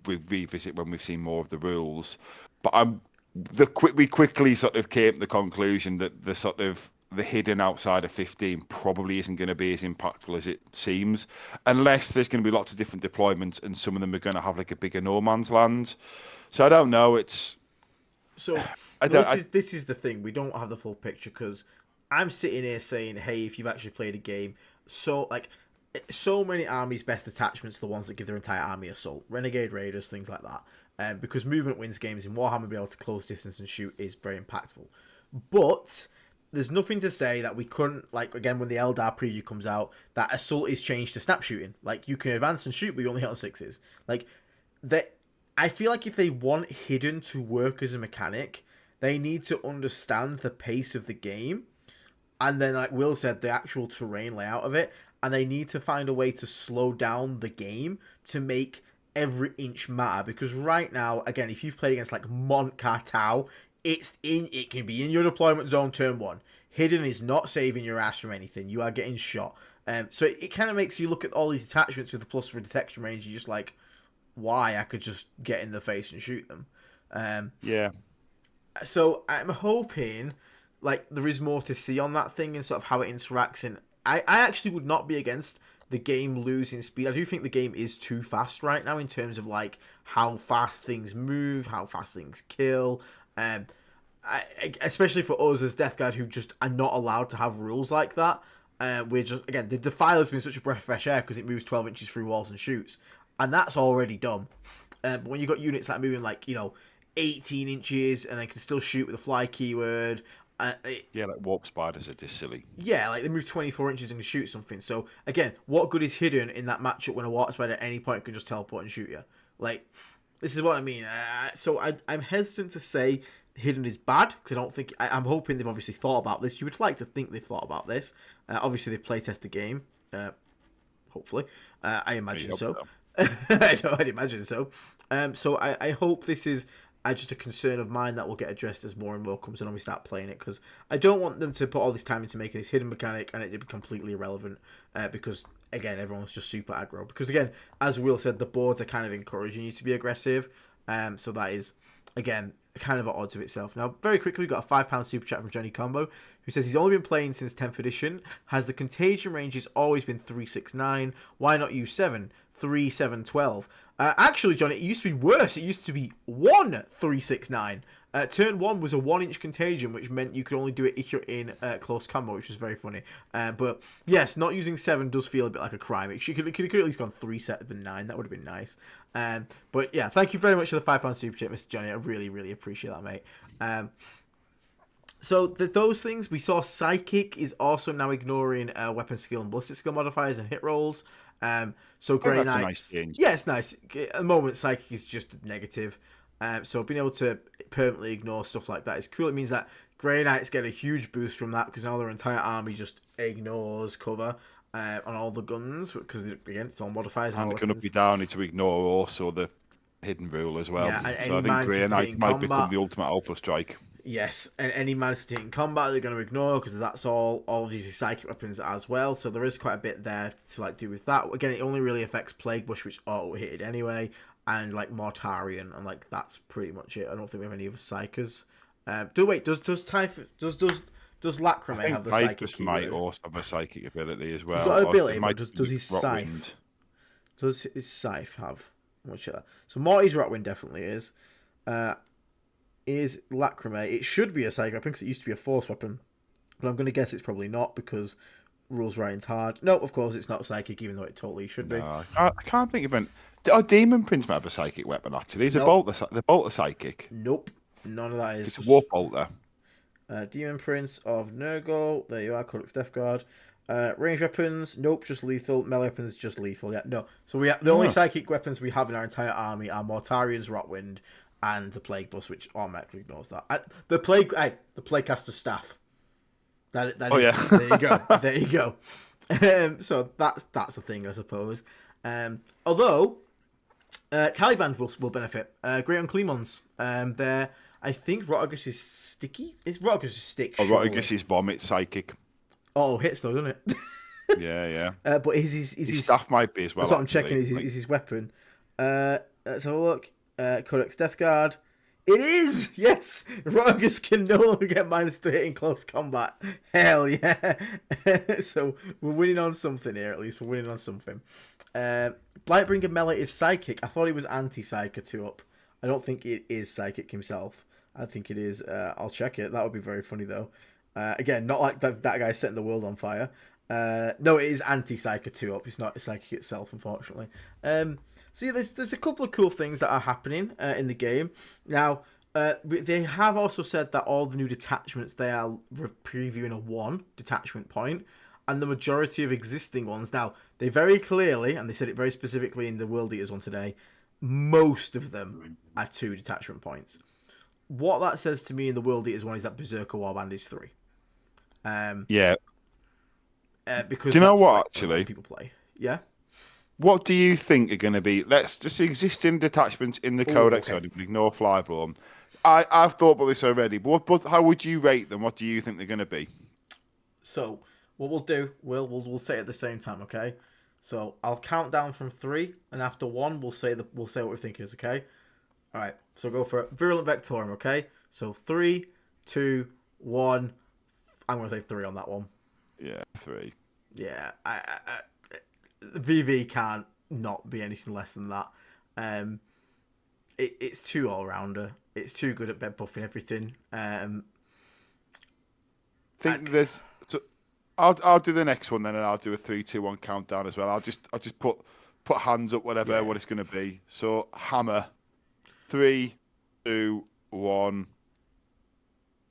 B: revisit when we've seen more of the rules. But we quickly sort of came to the conclusion that the hidden outside of 15 probably isn't going to be as impactful as it seems, unless there's going to be lots of different deployments and some of them are going to have like a bigger no man's land. So I don't know.
A: This is the thing. We don't have the full picture, because I'm sitting here saying, hey, if you've actually played a game, so many armies' best detachments are the ones that give their entire army assault, renegade raiders, things like that. Because movement wins games in Warhammer, being able to close distance and shoot is very impactful. But there's nothing to say that we couldn't, like, again, when the Eldar preview comes out, that assault is changed to snap shooting. Like, you can advance and shoot, but you only hit on 6s. Like, I feel like if they want hidden to work as a mechanic, they need to understand the pace of the game, and then, like Will said, the actual terrain layout of it, and they need to find a way to slow down the game to make every inch matter. Because right now, again, if you've played against like Mont Cartau, it can be in your deployment zone turn 1. Hidden is not saving your ass from anything. You are getting shot. So it kind of makes you look at all these attachments with the plus for detection range. You're just like, why? I could just get in the face and shoot them.
B: Yeah.
A: So I'm hoping like there is more to see on that thing and sort of how it interacts. And I actually would not be against the game losing speed. I do think the game is too fast right now in terms of like how fast things move, how fast things kill. Especially for us as Death Guard, who just are not allowed to have rules like that. We're just, again, the Defiler has been such a breath of fresh air because it moves 12 inches through walls and shoots. And that's already dumb. But when you've got units that are moving like, 18 inches and they can still shoot with a fly keyword.
B: Like warp spiders are just silly.
A: Yeah, like they move 24 inches and can shoot something. So, again, what good is hidden in that matchup when a warp spider at any point can just teleport and shoot you? Like, this is what I mean. So I'm hesitant to say hidden is bad, because I don't think... I'm hoping they've obviously thought about this. You would like to think they've thought about this. Obviously, they've playtested the game. Hopefully. I imagine so. I'd imagine so. So I hope this is just a concern of mine that will get addressed as more and more comes in and we start playing it, because I don't want them to put all this time into making this hidden mechanic and it be completely irrelevant, because again, everyone's just super aggro, because again, as Will said, the boards are kind of encouraging you to be aggressive, so that is again kind of at odds of itself. Now, very quickly, we got a £5 super chat from Johnny Combo, who says he's only been playing since 10th edition. Has the contagion ranges always been 3-6-9? Why not use 7? 3-7-12? Actually, Johnny, it used to be worse. It used to be 1-3-6-9. Turn 1 was a 1-inch contagion, which meant you could only do it if you're in close combo, which was very funny. But yes, not using 7 does feel a bit like a crime. It could have at least gone 3-7-9. That would have been nice. But yeah, thank you very much for the £5 super chat, Mr. Johnny. I really, really appreciate that, mate. So those things, we saw Psychic is also now ignoring weapon skill and ballistic skill modifiers and hit rolls. So Grey Knights,
B: nice change.
A: Yeah, it's nice. At the moment, Psychic is just negative. So being able to permanently ignore stuff like that is cool. It means that Grey Knights get a huge boost from that, because now their entire army just ignores cover on all the guns, because again, it's all modifiers.
B: And it can up be down to ignore also the hidden rule as well.
A: Yeah,
B: so I think Grey Knights might become the ultimate alpha strike.
A: Yes, and any mantis in combat they're going to ignore, because that's all obviously psychic weapons as well. So there is quite a bit there to like do with that. Again, it only really affects Plague Bush, which auto hitted anyway, and like Mortarian, and like that's pretty much it. I don't think we have any other psychers. Does Lacrimae have the psychic keyword?
B: Might also have a psychic ability as well.
A: He's got ability, but does his scythe? Does his scythe have? So Morty's Rotwind definitely is. Is Lacrimae? It should be a psychic weapon because it used to be a force weapon. but I'm going to guess it's probably not because rules writing's hard. No, of course it's not psychic, even though it totally should
B: No,
A: be.
B: I can't think of an. Oh, Demon Prince might have a psychic weapon actually. Is a
A: Nope,
B: bolt the bolt a psychic?
A: nope, none of that
B: It's a
A: is.
B: warp bolter.
A: Demon Prince of Nurgle. There you are, Codex Death Guard. Range weapons, nope, just lethal. Melee weapons, just lethal. Yeah, no. So we have, the only
B: Oh,
A: psychic weapons we have in our entire army are Mortarian's Rotwind and the Plague Bus, which automatically ignores that. The Plaguecaster's Staff. That
B: oh
A: is.
B: yeah.
A: There you go. There you go. So that's a thing, I suppose. Although Taliban will benefit. Great on Clemons. They're I think Rotagus is sticky. It's Rotagus is stick.
B: Oh, right, I guess
A: Surely.
B: his vomit psychic.
A: Oh, hits though, doesn't it?
B: Yeah, yeah.
A: But is
B: His
A: his
B: staff might be as well.
A: that's what I'm
B: Actually,
A: checking. Is his weapon? Let's have a look. Codex Death Guard. It is! Yes! Rogus can no longer get minus to hit in close combat. Hell yeah! So we're winning on something here, at least. We're winning on something. Blightbringer Melee is psychic. I thought he was anti-psychic 2-up. I don't think it is psychic himself. I think it is. I'll check it. That would be very funny, though. Again, not like that guy setting the world on fire. No, it is anti-psychic 2-up. It's not psychic itself, unfortunately. So yeah, there's a couple of cool things that are happening in the game. Now, they have also said that all the new detachments, they are previewing a 1 detachment point, and the majority of existing ones. Now, they very clearly, and they said it very specifically in the World Eaters one today, most of them are 2 detachment points. What that says to me in the World Eaters one is that Berserker Warband is 3.
B: yeah.
A: Because
B: Do you know
A: that's
B: what?
A: like
B: Actually,
A: people play. Yeah.
B: what do you think are going to be? Let's just existing detachments in the
A: Ooh,
B: codex.
A: okay.
B: So ignore Flyborn. I've thought about this already. But how would you rate them? What do you think they're going to be?
A: So what we'll do, we'll say it at the same time, okay? So I'll count down from 3, and after 1, we'll say what we think is, okay? All right. So go for it. Virulent Vectorum, okay? So 3, 2, 1. I'm gonna say 3 on that one.
B: Yeah, 3.
A: Yeah, VV can't not be anything less than that. It's too all rounder. It's too good at bed buffing everything.
B: Think there's. So I'll do the next one then, and I'll do a 3, 2, 1 countdown as well. I'll just put hands up, whatever
A: Yeah.
B: what it's going to be. So hammer, 3, 2, 1.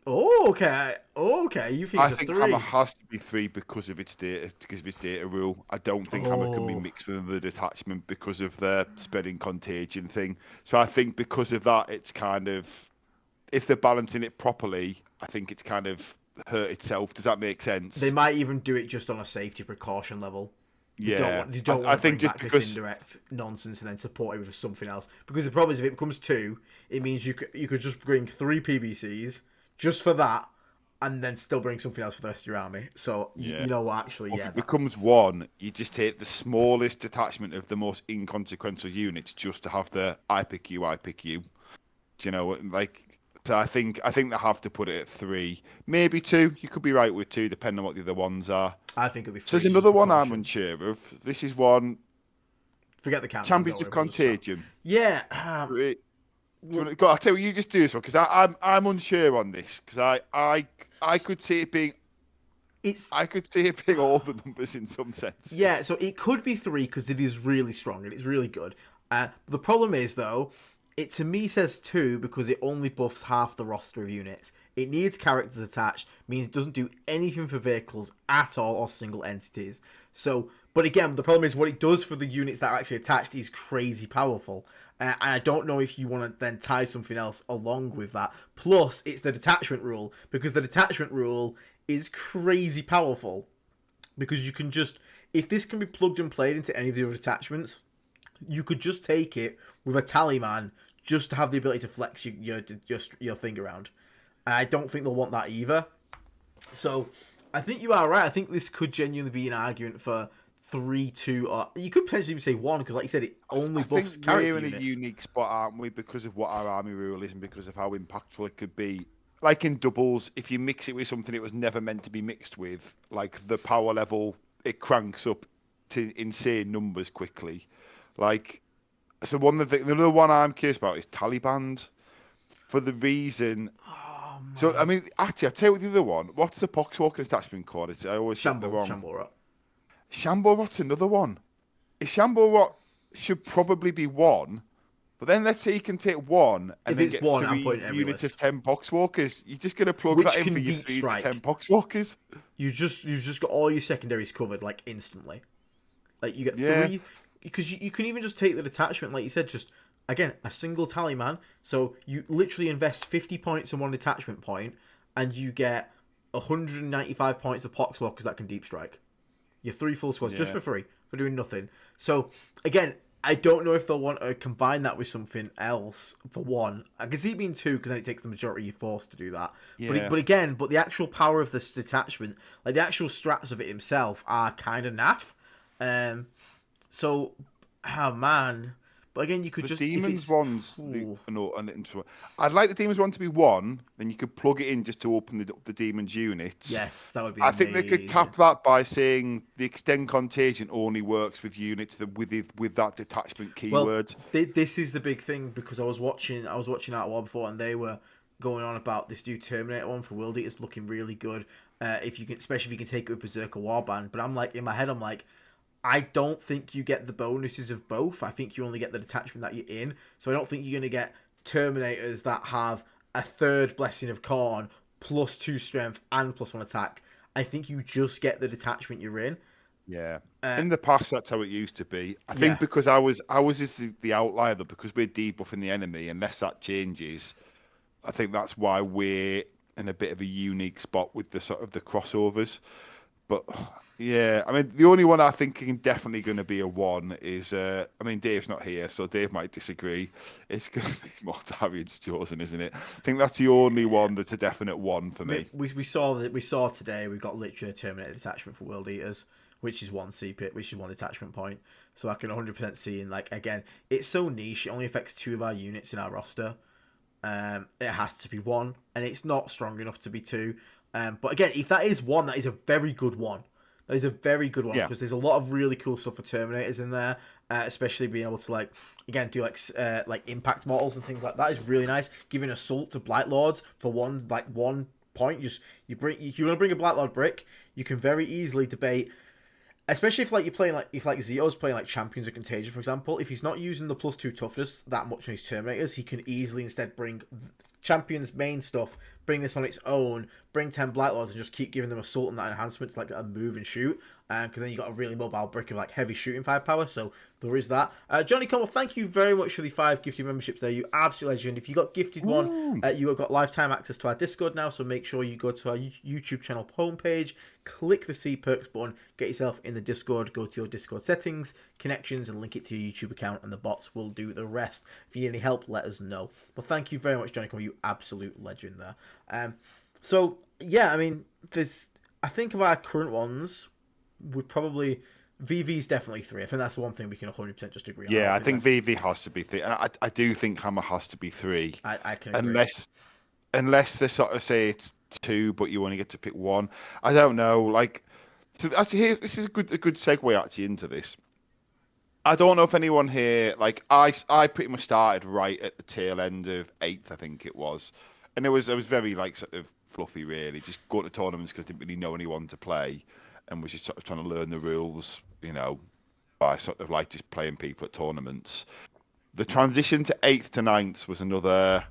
A: Oh, okay. Okay, you think
B: I
A: it's a
B: think
A: 3?
B: hammer has to be 3 because of its data rule. I don't think hammer can be
A: Oh.
B: mixed with the detachment because of the spreading contagion thing. So I think because of that, it's kind of, if they're balancing it properly, I think it's kind of hurt itself. Does that make sense?
A: They might even do it just on a safety precaution level.
B: Yeah,
A: You don't
B: I
A: want to bring
B: think just
A: back
B: because
A: this indirect nonsense and then support it with something else. Because the problem is, if it becomes 2, it means you could just bring 3 PBCs just for that, and then still bring something else for the rest of your army. So you know what? Actually,
B: if
A: yeah,
B: it becomes 1, you just take the smallest detachment of the most inconsequential units just to have the I pick you. Do you know, like? So I think they have to put it at 3, maybe 2. You could be right with 2, depending on what the other ones are.
A: I think it'll be 3.
B: So there's another one I'm unsure of. This is one.
A: Forget the countdown.
B: Champions of Contagion.
A: Yeah.
B: Right. Go, I'll tell you, you just do this one because I'm unsure on this because I could see it being. I could see it being all the numbers in some sense.
A: Yeah, so it could be 3 because it is really strong and it's really good. The problem is, though, it to me says 2 because it only buffs half the roster of units. It needs characters attached, means it doesn't do anything for vehicles at all or single entities. So, but again, the problem is what it does for the units that are actually attached is crazy powerful. And I don't know if you want to then tie something else along with that. Plus, it's the detachment rule, because the detachment rule is crazy powerful. Because you can just, if this can be plugged and played into any of the other attachments, you could just take it with a talisman just to have the ability to flex your thing around. And I don't think they'll want that either. So I think you are right. I think this could genuinely be an argument for 3, 2, or you could potentially say 1 because, like you said, it only buffs character
B: we're in
A: units.
B: a unique spot, aren't we? Because of what our army rule is and because of how impactful it could be. Like in doubles, if you mix it with something it was never meant to be mixed with, like the power level, it cranks up to insane numbers quickly. Like, so the other one I'm curious about is Taliban, for the reason So I
A: man.
B: mean, actually, I tell you what the other one. What's the poxwalker attachment called? I always get the wrong.
A: Shamble Rot.
B: Shamble Rot's another one. If Shamble Rot should probably be one, but then let's say you can take one and
A: If
B: then
A: it's
B: get
A: one, I'm putting
B: three
A: it in every
B: units of
A: list.
B: 10 poxwalkers. You're just gonna plug that
A: Which
B: in for
A: can
B: your
A: deep
B: 3 to 10
A: strike.
B: poxwalkers.
A: You just got all your secondaries covered like instantly. Like you get
B: Yeah,
A: three, because you can even just take the detachment, like you said, just again a single tally man. So you literally invest 50 points in one detachment point, and you get 195 points of poxwalkers that can deep strike. Your three full squads just
B: yeah,
A: for free for doing nothing. So again, I don't know if they'll want to combine that with something else. For one, I can see it being two because then it takes the majority of your force to do that.
B: yeah.
A: But the actual power of this detachment, like the actual strats of it himself, are kind of naff. Um, so, oh man. But again, you could
B: The
A: just if
B: demons
A: it's.
B: ones,
A: Ooh,
B: no, I'd like the demons one to be one. Then you could plug it in just to open the demons units.
A: yes, that would be
B: I think they could
A: amazing.
B: cap that by saying the extend contagion only works with units with that detachment
A: Well,
B: keyword.
A: this is the big thing because I was watching Art War before, and they were going on about this new Terminator one for World Eaters looking really good. If you can, especially if you can take it with Berserker Warband. But I'm like in my head, I'm like, I don't think you get the bonuses of both. I think you only get the detachment that you're in. So I don't think you're gonna get Terminators that have a third Blessing of Corn plus 2 strength and plus 1 attack. I think you just get the detachment you're in.
B: Yeah.
A: Uh,
B: In the past, that's how it used to be. I think
A: yeah.
B: because I was is the outlier though, because we're debuffing the enemy. Unless that changes, I think that's why we're in a bit of a unique spot with the sort of the crossovers. But yeah, I mean, the only one I think is definitely going to be a one is, I mean, Dave's not here, so Dave might disagree. It's going to be Mortarian's Chosen, isn't it? I think that's the only one that's a definite one for me.
A: We saw today we've got literally a Terminator detachment for World Eaters, which is one CPIT, which is one detachment point. So I can 100% see, and like again, it's so niche. It only affects 2 of our units in our roster. It has to be one, and it's not strong enough to be two. But again, if that is one, that is a very good one. That is a very good one
B: Yeah,
A: because there's a lot of really cool stuff for Terminators in there, especially being able to do like impact models and things like that is really nice. Giving assault to Blight Lords for one point, if you want to bring a Blight Lord brick, you can very easily debate. Especially if you're playing if Zio's playing like Champions of Contagion, for example, if he's not using the +2 toughness that much on his Terminators, he can easily instead bring Champions main stuff, bring this on its own, bring 10 Blight Lords and just keep giving them assault and that enhancement to like a move and shoot. Because then you got a really mobile brick of like heavy shooting firepower. So there is that. Johnny Connell, thank you very much for the 5 gifted memberships there. You absolute legend. If you got gifted one,
B: Ooh.
A: you have got lifetime access to our Discord now. So make sure you go to our YouTube channel homepage, click the See Perks button, get yourself in the Discord, go to your Discord settings, connections, and link it to your YouTube account, and the bots will do the rest. If you need any help, let us know. But thank you very much, Johnny Connell. You absolute legend there. So yeah, I mean, I think of our current ones, we probably VV's definitely 3. I think that's the one thing we can 100% just agree on.
B: yeah, I
A: think
B: think VV has to be three, and I do think Hammer has to be three,
A: I can agree.
B: unless they sort of say it's two, but you only get to pick one. I don't know. Like, so actually, this is a good segue actually into this. I don't know if anyone here, like I pretty much started right at the tail end of 8th, I think it was, and it was very like sort of fluffy really, just go to tournaments because I didn't really know anyone to play, and was just sort of trying to learn the rules, by sort of like just playing people at tournaments. The transition to 8th to 9th was another,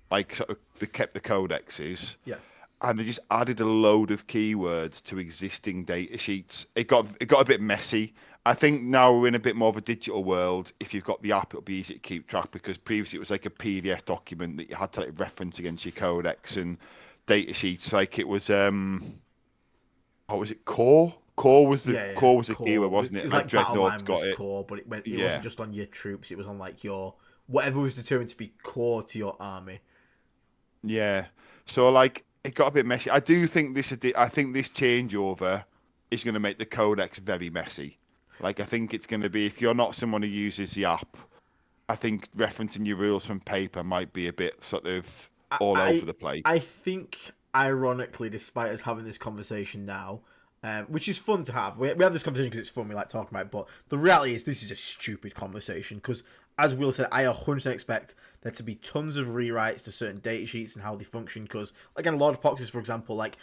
B: like sort of they kept the codexes,
A: Yeah.
B: and they just added a load of keywords to existing data sheets. It got a bit messy. I think now we're in a bit more of a digital world. If you've got the app, it'll be easy to keep track, because previously it was like a PDF document that you had to like reference against your codex and data sheets. Like it was what was it? Core.
A: Yeah.
B: Core was a keyword,
A: Core.
B: wasn't it?
A: It's
B: Like
A: like Battle
B: Dreadnought's
A: Line was
B: got it.
A: core, but it wasn't
B: Yeah,
A: just on your troops. It was on like your whatever was determined to be core to your army.
B: yeah. So like it got a bit messy. I do think I think this changeover is going to make the codex very messy. Like I think it's going to be, if you're not someone who uses the app, I think referencing your rules from paper might be a bit sort of
A: I
B: all over
A: I,
B: the place.
A: I think ironically, despite us having this conversation now, which is fun to have. We have this conversation because it's fun. We like talking about it, but the reality is this is a stupid conversation because as Will said, I 100% expect there to be tons of rewrites to certain data sheets and how they function. Because again, a lot of boxes, for example, like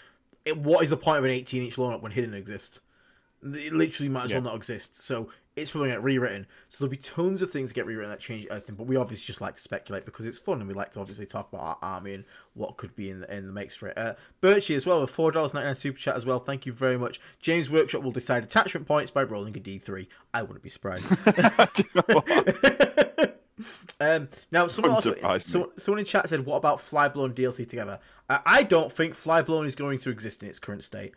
A: what is the point of an 18-inch lineup when hidden exists? It literally might as well not exist. So it's probably get rewritten. So there'll be tons of things that get rewritten that change everything. But we obviously just like to speculate because it's fun and we like to obviously talk about our army and what could be in the makes for it. Birchie as well with $4.99 super chat as well. Thank you very much. James Workshop will decide attachment points by rolling a D3. I wouldn't be surprised. Now someone in chat said, what about Flyblown DLC together? I don't think Flyblown is going to exist in its current state.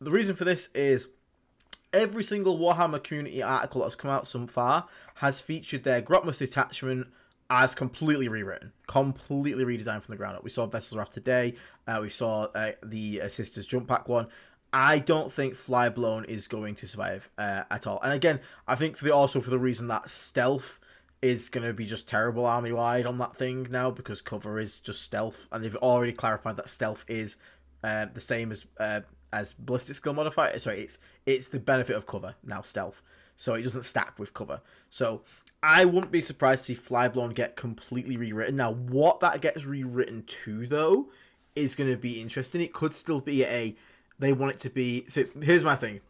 A: The reason for this is every single Warhammer community article that's come out so far has featured their Grotmus detachment as completely rewritten, completely redesigned from the ground up. We saw Vessels Wrath today. We saw the Sisters Jump Pack one. I don't think Flyblown is going to survive at all. And again, I think for the reason that stealth is going to be just terrible army-wide on that thing now because cover is just stealth. And they've already clarified that stealth is the same as ballistic skill modifier. Sorry, it's the benefit of cover, now stealth. So it doesn't stack with cover. So I wouldn't be surprised to see Flyblown get completely rewritten. Now, what that gets rewritten to, though, is going to be interesting. It could still be they want it to be... So here's my thing.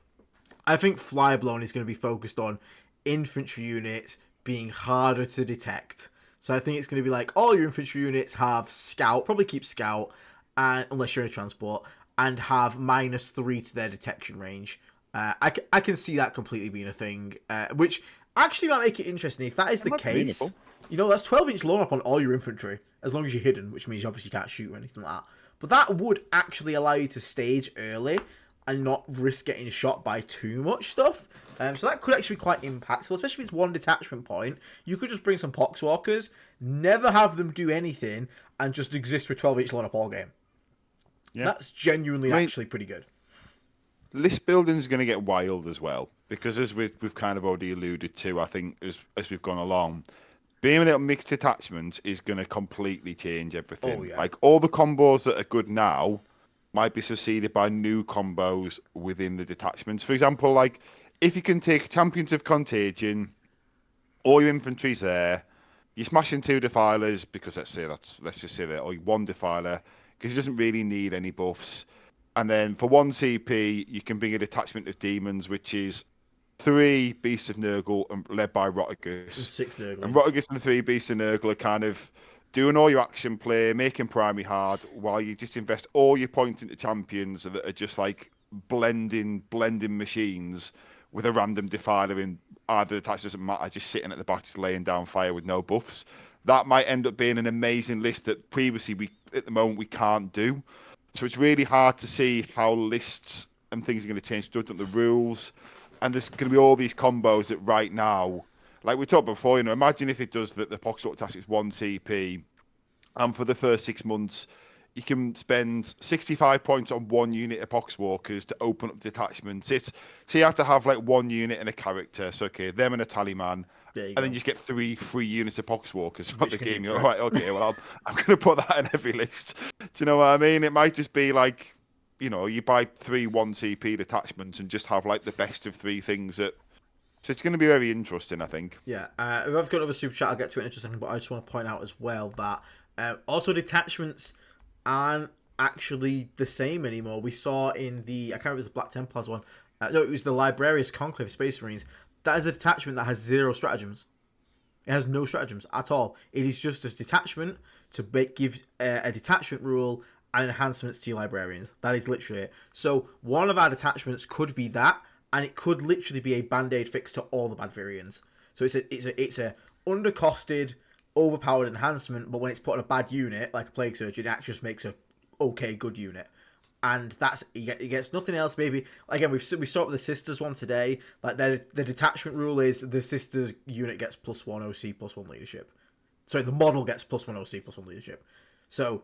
A: I think Flyblown is going to be focused on infantry units being harder to detect. So I think it's going to be like, all your infantry units have scout, probably keep scout, unless you're in a transport, and have -3 to their detection range. I can see that completely being a thing, which actually might make it interesting. If that is the case, that's 12-inch loan up on all your infantry, as long as you're hidden, which means you obviously can't shoot or anything like that. But that would actually allow you to stage early and not risk getting shot by too much stuff. So that could actually be quite impactful, especially if it's one detachment point. You could just bring some Poxwalkers, never have them do anything, and just exist with 12-inch loan up all game. Yeah. That's genuinely actually pretty good.
B: List building is going to get wild as well, because as we've kind of already alluded to, I think as we've gone along, being able to mix detachments is going to completely change everything. Oh, yeah. Like all the combos that are good now might be succeeded by new combos within the detachments. For example, like if you can take Champions of Contagion, all your infantry's there, you're smashing 2 defilers because let's just say that, or 1 defiler because he doesn't really need any buffs. And then for 1 CP, you can bring a detachment of demons, which is 3 Beasts of Nurgle led by Rotigus.
A: 6 Nurglings.
B: And Rotigus and the 3 Beasts of Nurgle are kind of doing all your action play, making primary hard, while you just invest all your points into champions that are just like blending machines with a random defiler in either attached, doesn't matter, just sitting at the back, just laying down fire with no buffs. That might end up being an amazing list that previously at the moment we can't do. So it's really hard to see how lists and things are going to change. Still the rules, and there's going to be all these combos that right now, like we talked before, imagine if it does that the Poxwalker task is 1 CP, and for the first 6 months, you can spend 65 points on 1 unit of Poxwalkers to open up detachments. So you have to have like 1 unit and a character. So okay, them and a Tallyman. And then you just get 3 free units of Poxwalkers throughout the game. You're right, okay, well, I'm going to put that in every list. Do you know what I mean? It might just be like, you buy 3 1 CP detachments and just have like the best of 3 things. So it's going to be very interesting, I think.
A: Yeah, I've got another super chat. I'll get to it in just a second, but I just want to point out as well that also detachments aren't actually the same anymore. We saw in the, I can't remember if it was the Black Templars one. No, it was the Librarius Conclave Space Marines. That is a detachment that has 0 stratagems. It has no stratagems at all. It is just a detachment to give a detachment rule and enhancements to your librarians. That is literally it. So one of our detachments could be that, and it could literally be a band-aid fix to all the bad variants. So it's a undercosted, overpowered enhancement, but when it's put on a bad unit, like a Plague Surgeon, it actually just makes a okay, good unit. And that's it gets nothing else. Maybe again we saw it with the Sisters one today. Like the detachment rule is the Sisters unit gets +1 OC +1 leadership. Sorry, the model gets +1 OC +1 leadership. So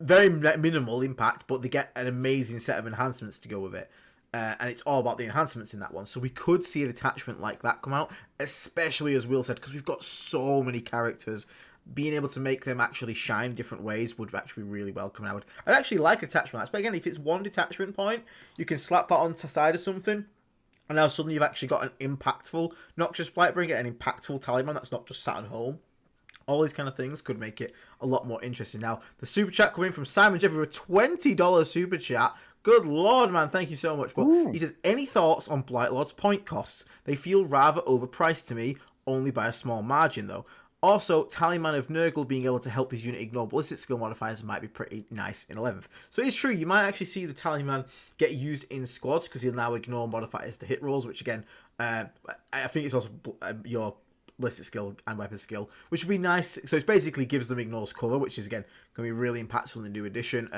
A: very minimal impact, but they get an amazing set of enhancements to go with it. And it's all about the enhancements in that one. So we could see a detachment like that come out, especially as Will said, because we've got so many characters. Being able to make them actually shine different ways would actually be really welcome. I'd actually like attachment. But again, if it's 1 detachment point, you can slap that on the side of something, And now suddenly you've actually got an impactful, not just Blightbringer, an impactful Taliban that's not just sat at home. All these kind of things could make it a lot more interesting. Now, the super chat coming from Simon Jeffrey with a $20 super chat. Good lord, man, thank you so much. But
B: Ooh.
A: he says, any thoughts on Blightlord's point costs? They feel rather overpriced to me, only by a small margin though. Also, Tallyman of Nurgle being able to help his unit ignore ballistic skill modifiers might be pretty nice in 11th. So it's true, you might actually see the Tallyman get used in squads because he'll now ignore modifiers to hit rolls, which again, I think it's also your ballistic skill and weapon skill, which would be nice. So it basically gives them ignores cover, which is again going to be really impactful in the new edition.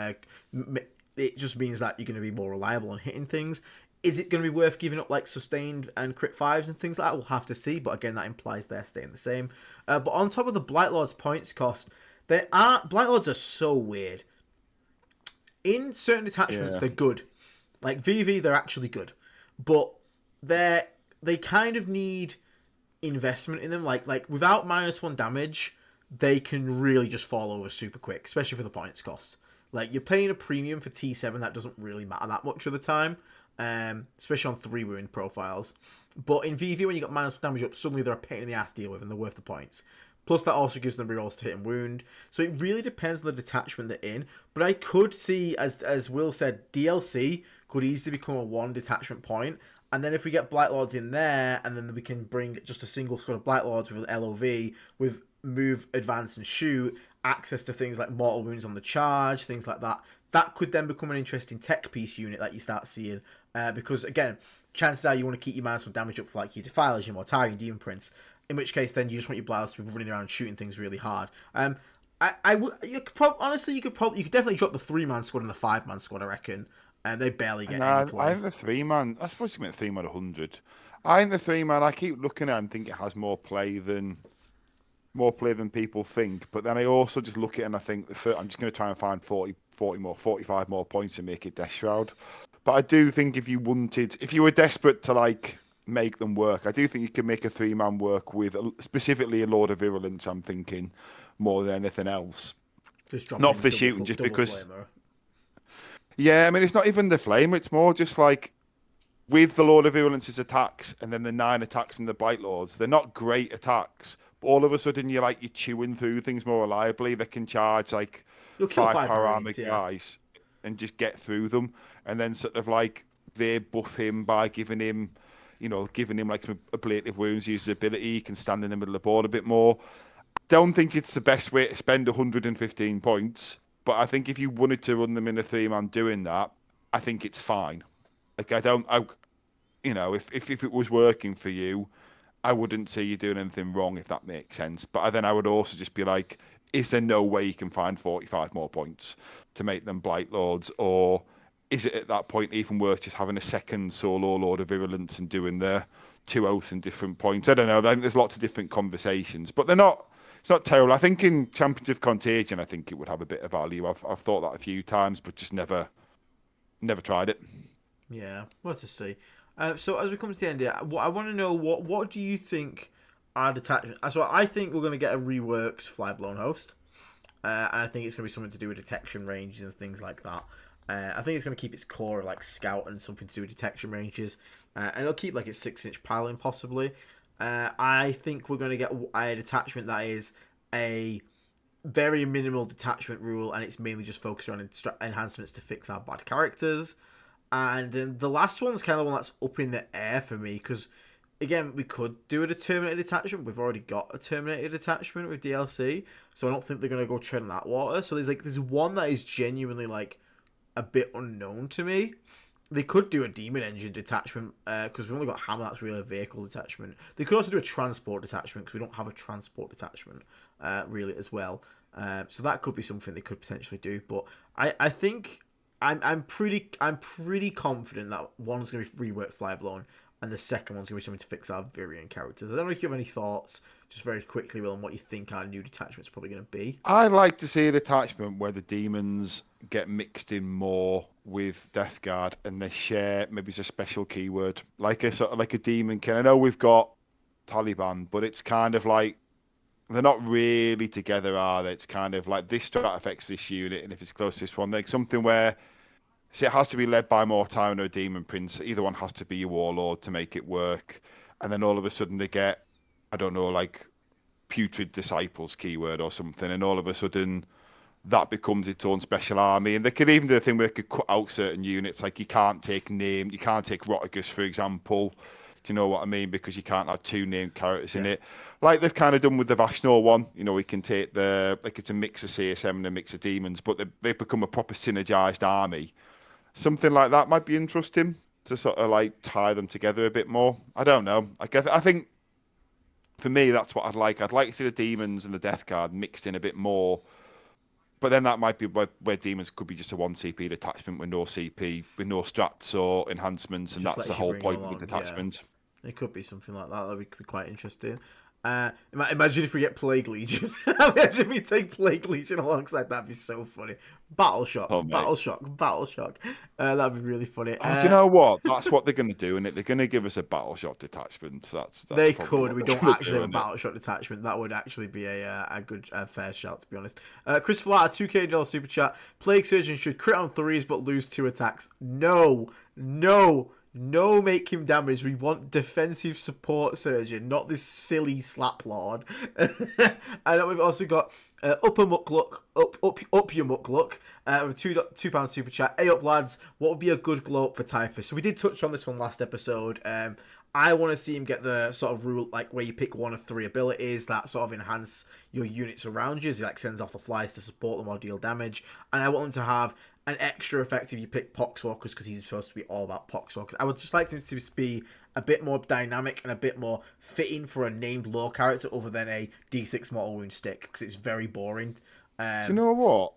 A: It just means that you're going to be more reliable on hitting things. Is it going to be worth giving up like sustained and crit fives and things like that? We'll have to see. But again, that implies they're staying the same. But on top of the Blightlord's points cost, Blightlords are so weird. In certain detachments, they're good. Like VV, they're actually good, but they kind of need investment in them. Like without -1 damage, they can really just fall over super quick, especially for the points cost. Like you're paying a premium for T7 that doesn't really matter that much of the time, especially on 3 wound profiles. But in VV, when you got -1 damage up, suddenly they're a pain in the ass to deal with, and they're worth the points. Plus, that also gives them rerolls to hit and wound. So it really depends on the detachment they're in. But I could see, as Will said, DLC could easily become a 1 detachment point. And then if we get Blightlords in there, and then we can bring just a single squad of Blightlords with LOV, with move, advance, and shoot, access to things like mortal wounds on the charge, things like that. That could then become an interesting tech piece unit that you start seeing. Because, again, chances are you want to keep your -1 damage up for like your Defilers, your Mortari, your Demon Prince. In which case, then you just want your Blightlords to be running around and shooting things really hard. You could definitely drop the 3-man squad and the 5-man squad, I reckon. And they barely get any play.
B: I think the 3-man, I suppose you meant 3-man 100. I think the 3-man, I keep looking at it and think it has more play than people think. But then I also just look at it and I think I'm just going to try and find 45 more points and make it Death Shroud. But I do think if you were desperate to like make them work, I do think you can make a 3-man work with specifically a Lord of Virulence. I'm thinking more than anything else. Not for the shooting, just because. Flamer. Yeah, I mean, it's not even the flame. It's more just like with the Lord of Virulence's attacks and then the 9 attacks in the Blightlords. They're not great attacks, but all of a sudden you're chewing through things more reliably. They can charge like 5 power armored guys and just get through them, and then sort of like they buff him by giving him like some ablative wounds, use his ability. He can stand in the middle of the board a bit more. Don't think it's the best way to spend 115 points. But I think if you wanted to run them in a 3-man doing that, I think it's fine. Like if it was working for you, I wouldn't say you're doing anything wrong, if that makes sense. But then I would also just be like, is there no way you can find 45 more points to make them Blightlords? Or is it at that point even worth just having a second solo Lord of Virulence and doing the 2 oaths and different points? I don't know. I think there's lots of different conversations, but they're not. It's not terrible. I think in Champions of Contagion, I think it would have a bit of value. I've thought that a few times, but just never tried it.
A: Yeah, well to see. So as we come to the end here, I want to know what do you think are detachments? So I think we're going to get a reworks Flyblown host, and I think it's going to be something to do with detection ranges and things like that. I think it's going to keep its core like scout and something to do with detection ranges, and it'll keep like its 6-inch piling possibly. I think we're going to get a detachment that is a very minimal detachment rule, and it's mainly just focused on enhancements to fix our bad characters. And the last one's kind of the one that's up in the air for me, because again, we could do a Terminator detachment. We've already got a Terminator detachment with DLC, so I don't think they're going to go tread on that water. So there's one that is genuinely like a bit unknown to me. They could do a Demon Engine detachment, because we've only got Hammer, that's really a vehicle detachment. They could also do a transport detachment, because we don't have a transport detachment, really, as well. So that could be something they could potentially do. But I think I'm pretty confident that one's going to be reworked Flyblown, and the second one's going to be something to fix our Virion characters. I don't know if you have any thoughts, just very quickly, Will, on what you think our new detachment's probably going to be.
B: I'd like to see a detachment where the demons get mixed in more with Death Guard, and they share maybe it's a special keyword, like a sort of like a demon kin. I know we've got Taliban, but it's kind of like they're not really together, are they? It's kind of like this strat affects this unit, and if it's close to this one, like something where So it has to be led by Mortown or Demon Prince. Either one has to be your warlord to make it work. And then all of a sudden they get, I don't know, like putrid disciples keyword or something, and all of a sudden that becomes its own special army. And they could even do a thing where they could cut out certain units, like you can't take Rotigus, for example. Do you know what I mean? Because you can't have two named characters in it. Like they've kind of done with the Vashnor one. You know, we can take it's a mix of CSM and a mix of demons, but they've become a proper synergized army. Something like that might be interesting to sort of like tie them together a bit more. I don't know. I think for me, that's what I'd like. I'd like to see the demons and the Death Guard mixed in a bit more. But then that might be where demons could be just a 1 CP detachment with no CP, with no strats or enhancements, and that's the whole point of the detachment.
A: Yeah. It could be something like that. That would be quite interesting. Imagine if we get Plague Legion. Imagine if we take Plague Legion alongside. That'd be so funny. Battle Shock. That'd be really funny.
B: Oh, do you know what? That's what they're going to do, and they're going to give us a Battle Shock detachment. That's
A: they could. We don't actually have a Battle Shock detachment. That would actually be a good, fair shout, to be honest. Chris Flatter, $2K super chat. Plague Surgeon should crit on 3s but lose 2 attacks. No, make him damage. We want defensive support surgeon, not this silly slap lord. And we've also got up your muckluck, with £2 super chat. Hey up lads, what would be a good glow up for Typhus? So we did touch on this one last episode. I want to see him get the sort of rule, like where you pick 1 of 3 abilities that sort of enhance your units around you. As he like sends off the flies to support them or deal damage. And I want him to have an extra effect if you pick Poxwalkers, because he's supposed to be all about Poxwalkers. I would just like him to be a bit more dynamic and a bit more fitting for a named lore character other than a D6 mortal wound stick, because it's very boring.
B: Do you know what?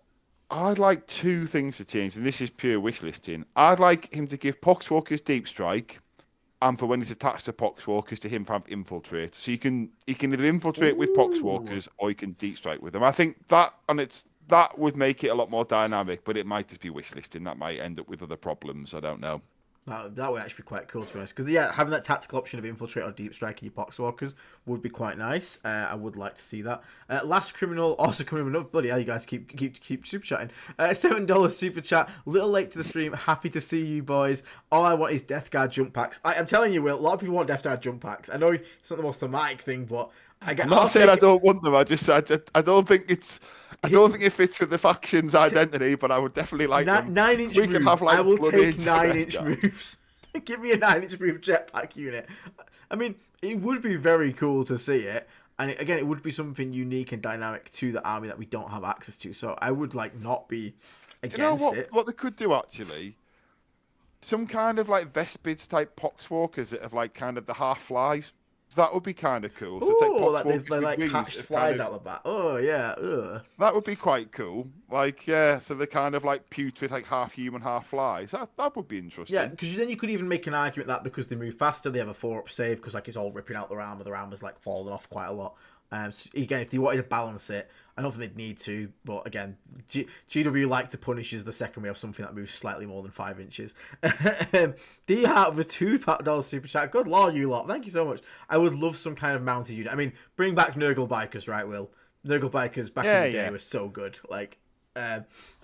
B: I'd like 2 things to change, and this is pure wish listing. I'd like him to give Poxwalkers Deep Strike, and for when he's attached to Poxwalkers, to him have Infiltrate. So he can either infiltrate with Poxwalkers or he can Deep Strike with them. I think that that would make it a lot more dynamic, but it might just be wish listing. That might end up with other problems. I don't know.
A: That would actually be quite cool, to be honest. Because, yeah, having that tactical option of Infiltrate or Deep Strike in your Poxwalkers would be quite nice. I would like to see that. Last Criminal, also coming with another. Bloody hell, you guys keep super chatting. $7 super chat. Little late to the stream. Happy to see you, boys. All I want is Death Guard jump packs. I'm telling you, Will, a lot of people want Death Guard jump packs. I know it's not the most thematic thing, but
B: I'm not saying I don't want them. I don't think it fits with the faction's identity, but I would definitely like them.
A: 9-inch
B: we
A: move.
B: Have, like,
A: I will take 9-inch moves. Give me a 9-inch move jetpack unit. I mean, it would be very cool to see it. And again, it would be something unique and dynamic to the army that we don't have access to. So I would not be against it.
B: What they could do actually? Some kind of like Vespids type Poxwalkers that have like kind of the half flies. That would be kind of cool. So
A: they catch flies out the back. Oh yeah. Ugh.
B: That would be quite cool. Like so they're kind of like putrid, like half human, half flies. That would be interesting.
A: Yeah, because then you could even make an argument that because they move faster, they have a 4-up save because it's all ripping out their armor's falling off quite a lot. So again, if they wanted to balance it, I don't think they'd need to, but again, GW like to punish us the second we have something that moves slightly more than 5 inches. D Hart with a $2 super chat. Good lord, you lot. Thank you so much. I would love some kind of mounted unit. I mean, bring back Nurgle Bikers, right, Will? Nurgle Bikers back in the day was so good.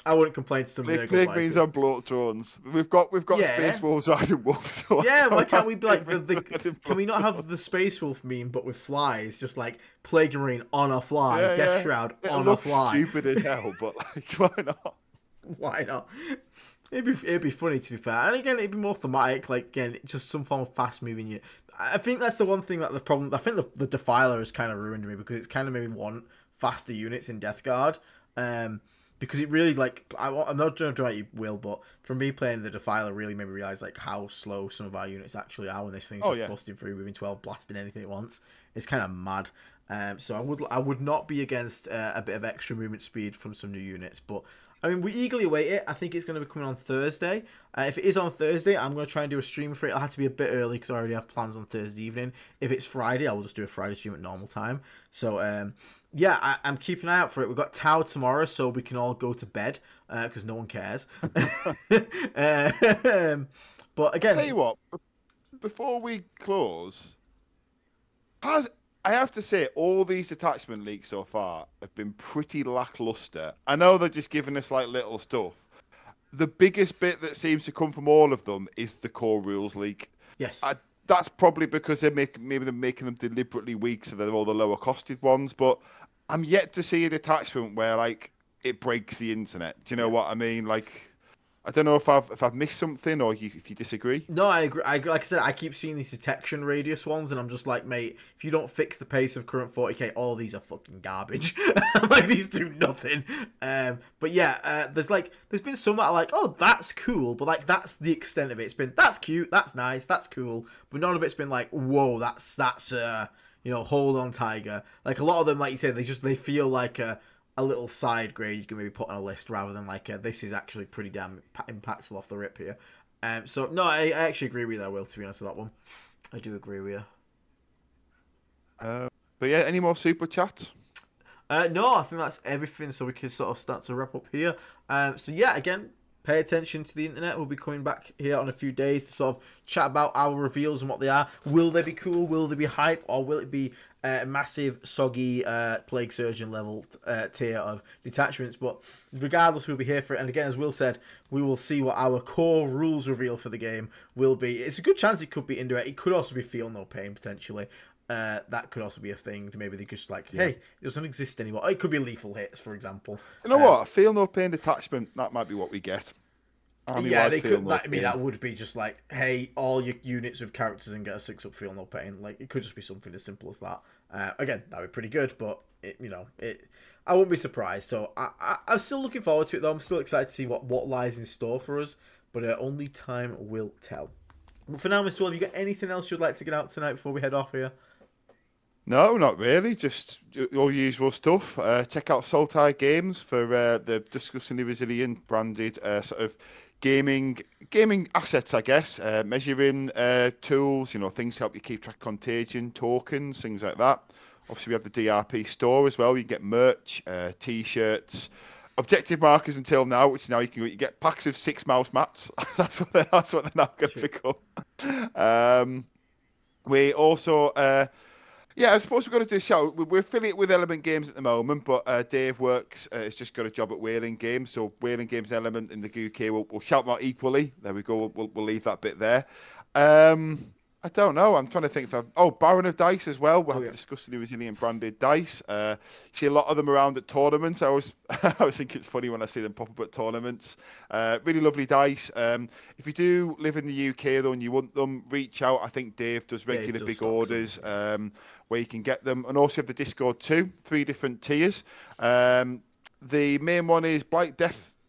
A: I wouldn't complain to some Nurgle Bikers.
B: Bikers on bloat drones. We've got Space Wolves riding wolves. So
A: yeah, why can't we be like can we not have the Space Wolf meme but with flies? Just like Plague Marine on a fly, Death Shroud on a fly.
B: Stupid as hell, but why not?
A: Why not? It'd be funny, to be fair, and again it'd be more thematic. Again, just some form of fast moving unit. I think that's the one thing that the problem. I think the Defiler has kind of ruined me because it's kind of made me want faster units in Death Guard. Because it really, I'm not trying to about you, Will, but for me playing the Defiler really made me realise how slow some of our units actually are when this thing's busting through, moving 12, blasting anything it wants. It's kind of mad. So I would not be against a bit of extra movement speed from some new units, but I mean, we eagerly await it. I think it's going to be coming on Thursday. If it is on Thursday, I'm going to try and do a stream for it. It'll have to be a bit early because I already have plans on Thursday evening. If it's Friday, I will just do a Friday stream at normal time. So, yeah, I'm keeping an eye out for it. We've got Tau tomorrow, so we can all go to bed because no one cares. But again...
B: I'll tell you what, before we close... I have to say, all these detachment leaks so far have been pretty lackluster. I know they're just giving us little stuff. the biggest bit that seems to come from all of them is the core rules leak.
A: Yes.
B: That's probably because maybe they're making them deliberately weak, so they're all the lower costed ones. But I'm yet to see a detachment where like it breaks the internet. Do you know
A: Yeah.
B: what I mean? Like, I don't know if I've missed something or if you disagree.
A: No, I agree. Like I said, I keep seeing these detection radius ones, and I'm just like, mate, if you don't fix the pace of current 40k, all these are fucking garbage. Like these do nothing. But yeah, there's been some that are like, oh, that's cool, but like that's the extent of it. It's been that's cute, that's nice, that's cool, but none of it's been like, whoa, hold on, Tiger. Like a lot of them, like you said, they feel like a little side grade you can maybe put on a list rather than like this is actually pretty damn impactful off the rip here. So no, I actually agree with you there, Will. To be honest with that one, I do agree with you.
B: But yeah, any more super chats?
A: No, I think that's everything. So we can sort of start to wrap up here. So yeah, again, pay attention to the internet. We'll be coming back here on a few days to sort of chat about our reveals and what they are. Will they be cool? Will they be hype? Or will it be a massive, soggy, Plague Surgeon level tier of detachments? But regardless, we'll be here for it. And again, as Will said, we will see what our core rules reveal for the game will be. It's a good chance it could be indirect. It could also be Feel No Pain, potentially. That could also be a thing. Maybe they could just like, hey, it doesn't exist anymore. It could be lethal hits, for example.
B: You know what? Feel no pain detachment. That might be what we get.
A: Yeah,
B: Army-wide
A: they
B: feel
A: could.
B: no
A: I mean,
B: pain.
A: that would be just like, hey, all your units with characters and get a 6-up feel no pain. Like it could just be something as simple as that. Again, that would be pretty good, but I wouldn't be surprised. So I'm still looking forward to it, though. I'm still excited to see what lies in store for us. But only time will tell. But for now, Mr. Will, have you got anything else you'd like to get out tonight before we head off here?
B: No, not really. Just all usual stuff. Check out Saltire Games for the discussingly resilient branded sort of gaming assets, I guess. Measuring tools, things to help you keep track of contagion, tokens, things like that. Obviously, we have the DRP store as well. You can get merch, T-shirts, objective markers until now, which now you get packs of 6 mouse mats. That's what they're now going to pick up. We also. Yeah, I suppose we've got to do a shout. We're affiliate with Element Games at the moment, but Dave works. Has just got a job at Whaling Games, so Whaling Games Element in the UK. We'll shout them out equally. There we go. We'll leave that bit there. I don't know. I'm trying to think. Baron of Dice as well. We'll have discussed the resilient branded dice. See a lot of them around at tournaments. I always think it's funny when I see them pop up at tournaments. Really lovely dice. If you do live in the UK though and you want them, reach out. I think Dave does regular big orders where you can get them. And also have the Discord too. 3 different tiers. The main one is Blight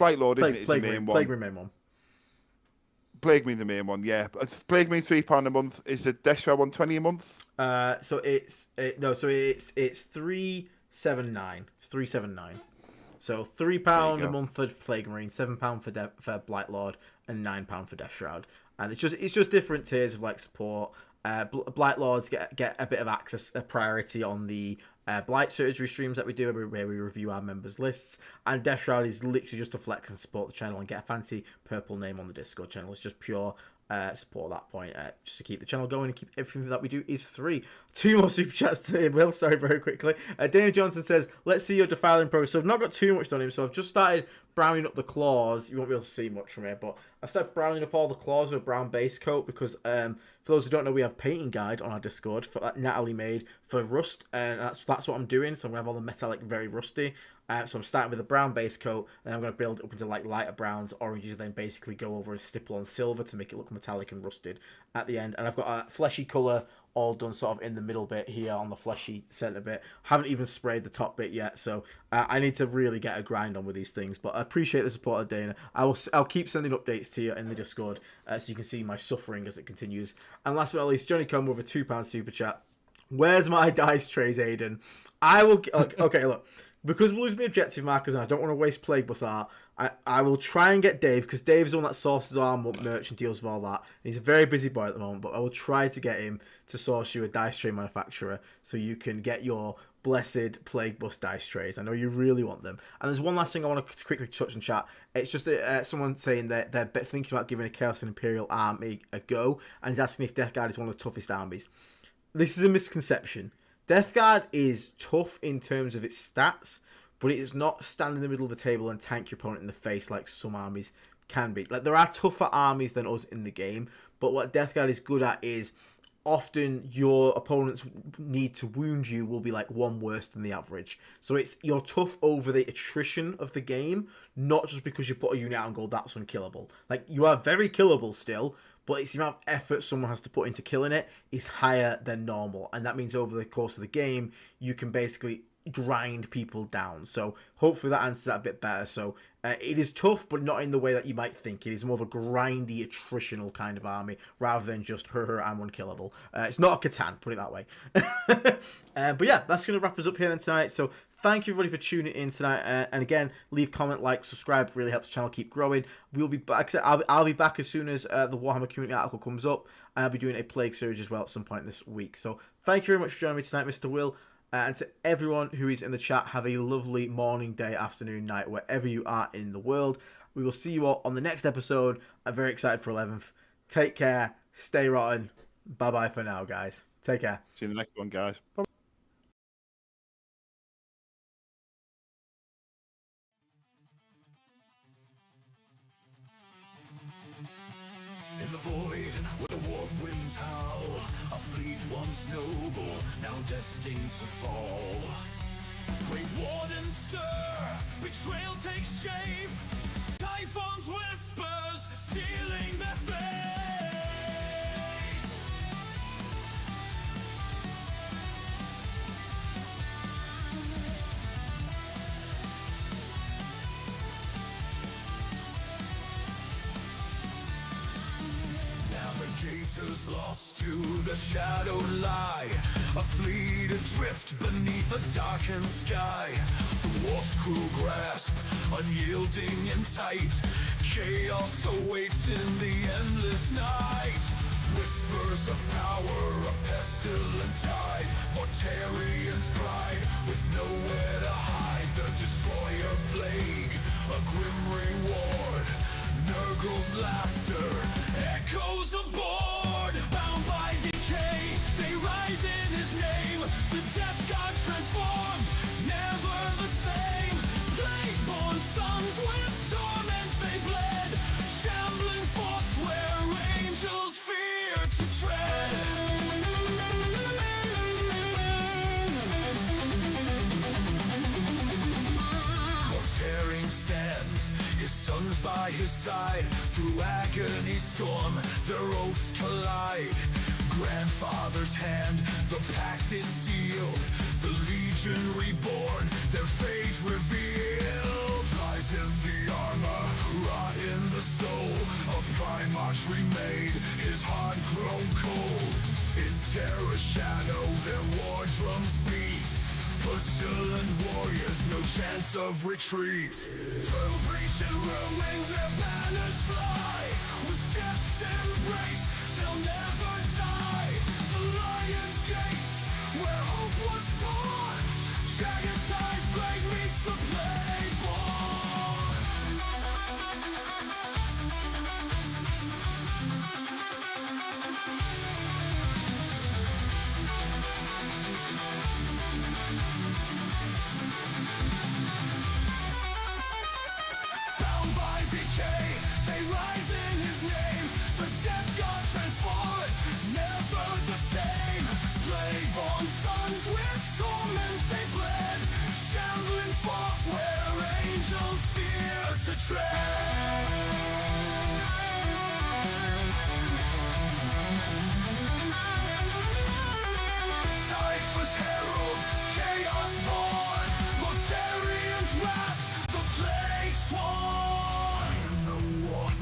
B: Lord, isn't it? Is the main one.
A: Plague Ring main one.
B: Plague Me the main one, yeah. Plague Me £3 a month. Is the Deshra one 20 a month?
A: So it's 379. It's 379. So £3 a month for Plague Marine, £7 for Blight Lord, and £9 for Death Shroud. And it's just different tiers of like support. Blight Lords get a bit of access, a priority on the Blight Surgery streams that we do, where we review our members' lists. And Death Shroud is literally just to flex and support the channel and get a fancy purple name on the Discord channel. It's just pure support at that point, just to keep the channel going and keep everything that we do is free. 2 more super chats today, Will. Sorry, very quickly. Dana Johnson says, let's see your defiling progress. So I've not got too much done him, so I've just started browning up the claws. You won't be able to see much from here, but I started browning up all the claws with a brown base coat because for those who don't know, we have a painting guide on our Discord that Natalie made for rust, and that's what I'm doing. So I'm gonna have all the metallic very rusty. So I'm starting with a brown base coat, and I'm going to build it up into like lighter browns, oranges, and then basically go over a stipple on silver to make it look metallic and rusted at the end. And I've got a fleshy colour all done sort of in the middle bit here on the fleshy centre bit. Haven't even sprayed the top bit yet, so I need to really get a grind on with these things. But I appreciate the support of Dana. I'll keep sending updates to you in the Discord so you can see my suffering as it continues. And last but not least, Johnny Come with a £2 super chat. Where's my dice trays, Aiden? I will. Okay, look. Because we're losing the objective markers and I don't want to waste Plague Bus art, I will try and get Dave, because Dave's the one that sources our merch and deals with all that. He's a very busy boy at the moment, but I will try to get him to source you a dice tray manufacturer so you can get your blessed Plague Bus dice trays. I know you really want them. And there's one last thing I want to quickly touch in chat. It's just someone saying that they're thinking about giving a Chaos and Imperial army a go, and he's asking if Death Guard is one of the toughest armies. This is a misconception. Death Guard is tough in terms of its stats, but it is not stand in the middle of the table and tank your opponent in the face like some armies can be. Like, there are tougher armies than us in the game, but what Death Guard is good at is often your opponent's need to wound you will be like one worse than the average. So you're tough over the attrition of the game, not just because you put a unit out and go, that's unkillable. Like, you are very killable still, but it's the amount of effort someone has to put into killing it is higher than normal. And that means over the course of the game, you can basically grind people down. So hopefully that answers that a bit better. So it is tough, but not in the way that you might think. It is more of a grindy, attritional kind of army rather than just I'm unkillable. It's not a Catan, put it that way. But yeah, that's going to wrap us up here then tonight. So thank you everybody for tuning in tonight. And again, leave, comment, like, subscribe. Really helps the channel keep growing. We'll be back. I'll be back as soon as the Warhammer community article comes up. And I'll be doing a Plague series as well at some point this week. So thank you very much for joining me tonight, Mr. Will. And to everyone who is in the chat, have a lovely morning, day, afternoon, night, wherever you are in the world. We will see you all on the next episode. I'm very excited for 11th. Take care. Stay rotten. Bye-bye for now, guys. Take care.
B: See you in the next one, guys. Bye.
C: In the void, where the warp winds howl, a fleet once noble, now destined to fall. Grave wardens stir, betrayal takes shape, Typhon's whispers, sealing their fate. Navigators lost to the shadow lie, a fleet adrift beneath a darkened sky. The warp's cruel grasp, unyielding and tight, chaos awaits in the endless night. Whispers of power, a pestilent tide, Mortarian's pride, with nowhere to hide. The destroyer plague, a grim reward, Nurgle's laughter echoes aboard. Bound by decay, they rise in his name. The death god transformed, never the same. Plague-born sons with torment they bled, shambling forth where angels fear to tread. Mortarian stands, his sons by his side. Through agony storm, their oaths collide. Grandfather's hand, the pact is sealed. The legion reborn, their fate revealed. Lies in the armor, rot in the soul. A Primarch remade, his heart grown cold. In terror shadow, their war drums beat. Pestilent warriors, no chance of retreat. Through breach and ruin, their banners fly. With death's embrace, they'll never die. The Lion's Gate, where hope was torn. Jagged blade meets the Plague-born. Bound by decay, they rise in his name. The death god transformed, never the same. Plague-born sons with torment they bled, shambling forth where angels fear to tread. Typhus herald, chaos born, Mortarian's wrath, the plague sworn. In the warp,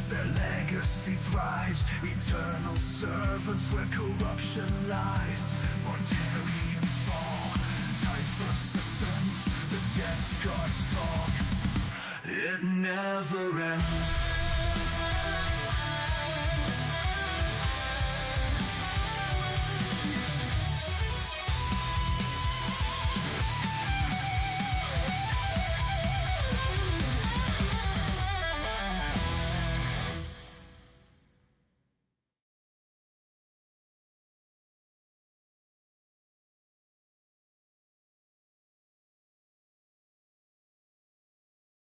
C: their legacy thrives, eternal servants where corruption lies. Mortarians fall, Typhus ascends, the death god song, it never ends.